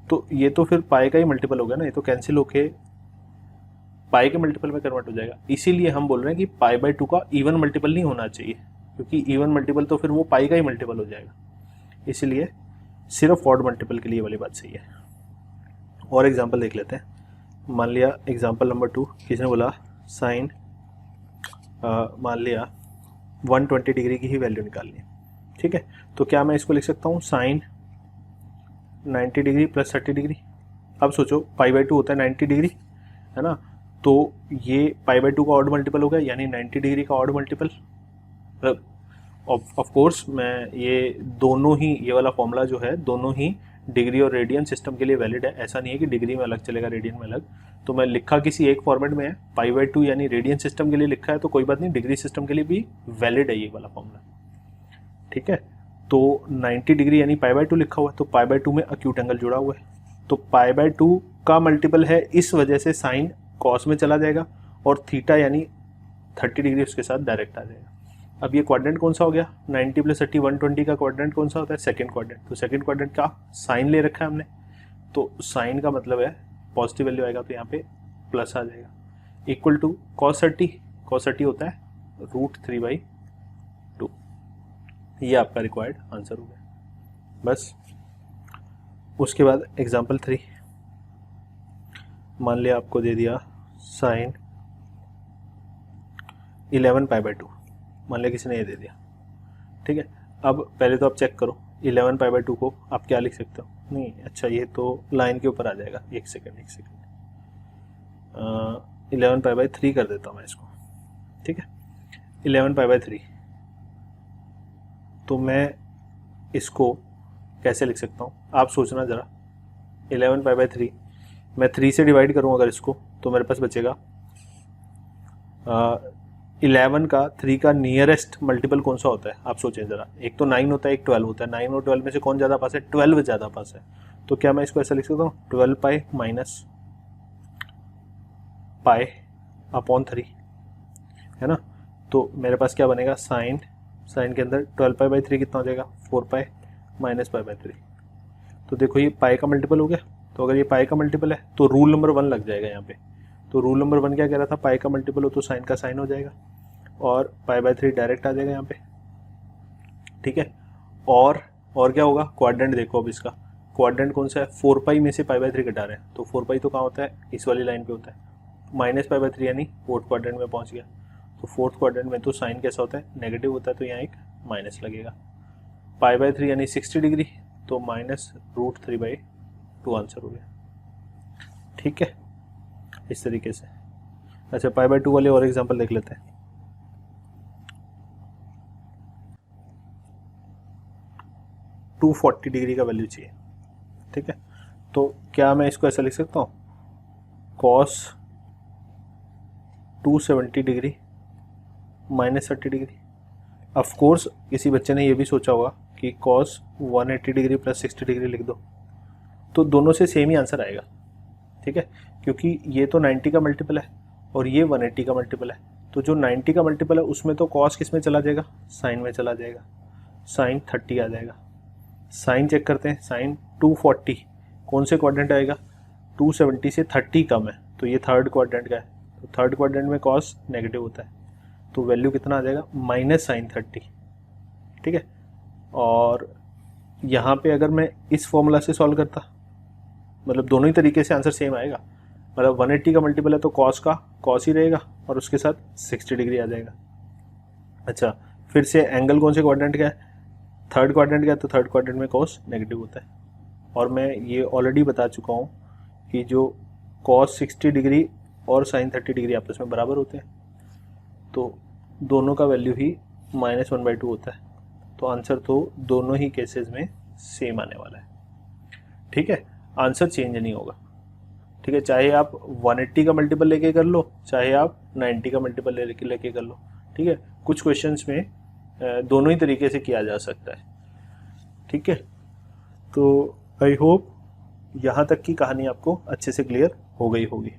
तो ये तो फिर पाई का ही मल्टीपल हो गया ना, ये तो कैंसिल होके पाई के मल्टीपल में कन्वर्ट हो जाएगा। इसीलिए हम बोल रहे हैं कि π/2 का इवन मल्टीपल नहीं होना चाहिए, क्योंकि इवन मल्टीपल तो फिर वो पाई का ही मल्टीपल हो जाएगा, इसलिए सिर्फ ऑड मल्टीपल के लिए वाली बात सही है। और एग्जांपल देख लेते हैं, मान लिया एग्जांपल नंबर 2, किसने बोला साइन मान लिया 120 डिग्री की ही वैल्यू निकालनी है। ठीक है, तो क्या मैं इसको लिख सकता हूँ साइन 90 डिग्री प्लस 30 डिग्री। अब सोचो π/2 होता है 90 डिग्री, है ना, तो ये π/2 का ऑड मल्टीपल होगा, यानी 90 डिग्री का ऑड मल्टीपल। ऑफ कोर्स मैं ये दोनों ही, ये वाला फॉर्मूला जो है दोनों ही डिग्री और रेडियन सिस्टम के लिए वैलिड है, ऐसा नहीं है कि डिग्री में अलग चलेगा रेडियन में अलग। तो मैं लिखा किसी एक फॉर्मेट में है, π/2 यानी रेडियन सिस्टम के लिए लिखा है, तो कोई बात नहीं, डिग्री सिस्टम के लिए भी वैलिड है ये वाला फॉर्मूला। ठीक है, तो 90 डिग्री यानी π/2 लिखा हुआ है, तो π/2 में अक्यूट एंगल जुड़ा हुआ है, तो π/2 का मल्टीपल है, इस वजह से साइन कॉस में चला जाएगा और थीटा यानी 30 डिग्री उसके साथ डायरेक्ट आ जाएगा। अब ये क्वाड्रेंट कौन सा हो गया, 90 + 30 120 का क्वाड्रेंट कौन सा होता है, सेकंड क्वाड्रेंट। तो सेकंड क्वाड्रेंट का साइन ले रखा है हमने, तो साइन का मतलब है पॉजिटिव वैल्यू आएगा, तो यहाँ पे प्लस आ जाएगा, इक्वल टू cos 30 होता है √3/2। ये आपका रिक्वायर्ड आंसर हो गया। बस उसके बाद एग्जाम्पल 3, मान लिया आपको दे दिया साइन 11π/2, मान लिया किसी ने ये दे दिया। ठीक है, अब पहले तो आप चेक करो 11π/2 को आप क्या लिख सकते हो, नहीं अच्छा ये तो लाइन के ऊपर आ जाएगा, एक सेकंड 11π/3 कर देता हूँ मैं इसको। ठीक है, 11π/3, तो मैं इसको कैसे लिख सकता हूँ, आप सोचना ज़रा। 11π/3 मैं 3 से डिवाइड करूँ अगर इसको, तो मेरे पास बचेगा 11 का 3 का नियरेस्ट मल्टीपल कौन सा होता है, आप सोचें ज़रा। एक तो 9 होता है, एक 12 होता है। 9 और 12 में से कौन ज़्यादा पास है? 12 ज़्यादा पास है। तो क्या मैं इसको ऐसा लिख सकता हूँ, 12 पाई माइनस पाई अपॉन 3, है ना। तो मेरे पास क्या बनेगा, साइन के अंदर 12 पाई बाई 3 कितना हो जाएगा, 4 पाई माइनस पाई बाई 3। तो देखो ये पाई का मल्टीपल हो गया। तो अगर ये पाई का मल्टीपल है तो रूल नंबर 1 लग जाएगा यहाँ पे। तो रूल नंबर 1 क्या कह रहा था, पाई का मल्टीपल हो तो साइन का साइन हो जाएगा और पाई बाई 3 डायरेक्ट आ जाएगा यहाँ पे, ठीक है। और क्या होगा, क्वाड्रेंट देखो अब इसका, क्वाड्रेंट कौन सा है, 4 पाई में से पाई बाई 3 घटा रहे हैं। तो 4 पाई तो कहाँ होता है, इस वाली लाइन पे होता है। माइनस पाई बाई 3 यानी फोर्थ क्वाड्रेंट में पहुँच गया। तो फोर्थ क्वाड्रेंट में तो साइन कैसा होता है, नेगेटिव होता है, तो यहाँ एक माइनस लगेगा। पाई बाई 3 यानी 60 डिग्री, तो माइनस √3/2 आंसर हो गया, ठीक है, इस तरीके से। अच्छा, पाई बाई 2 वाले और एग्जांपल देख लेते हैं। (240 डिग्री का वैल्यू चाहिए, ठीक है। तो क्या मैं इसको ऐसा लिख सकता हूँ, cos 270 degree minus 30 degree. Of course किसी बच्चे ने ये भी सोचा होगा कि cos 180 डिग्री प्लस 60 डिग्री लिख दो, तो दोनों से सेम ही आंसर आएगा, ठीक है, क्योंकि ये तो 90 का मल्टीपल है और ये 180 का मल्टीपल है। तो जो 90 का मल्टीपल है उसमें तो cos किस में चला जाएगा, साइन में चला जाएगा, साइन 30 आ जाएगा। साइन चेक करते हैं, साइन 240 कौन से क्वाड्रेंट आएगा, 270 से 30 कम है, तो ये थर्ड क्वाड्रेंट का है। तो थर्ड क्वाड्रेंट में cos नेगेटिव होता है, तो वैल्यू कितना आ जाएगा, माइनस साइन 30, ठीक है। और यहाँ पे अगर मैं इस फॉर्मूला से सॉल्व करता, मतलब दोनों ही तरीके से आंसर सेम आएगा। मतलब 180 का मल्टीपल है तो cos का cos ही रहेगा और उसके साथ 60 डिग्री आ जाएगा। अच्छा, फिर से एंगल कौन से क्वाड्रेंट का है, थर्ड क्वाड्रेंट का है, तो थर्ड क्वाड्रेंट में cos नेगेटिव होता है। और मैं ये ऑलरेडी बता चुका हूँ कि जो cos 60 डिग्री और sin 30 डिग्री आपस में बराबर होते हैं, तो दोनों का वैल्यू ही -1/2 होता है। तो आंसर तो दोनों ही केसेस में सेम आने वाला है, ठीक है, आंसर चेंज नहीं होगा, ठीक है। चाहे आप 180 का मल्टीपल लेके कर लो, चाहे आप 90 का मल्टीपल लेके कर लो, ठीक है। कुछ क्वेश्चंस में दोनों ही तरीके से किया जा सकता है, ठीक है। तो आई होप यहाँ तक की कहानी आपको अच्छे से क्लियर हो गई होगी।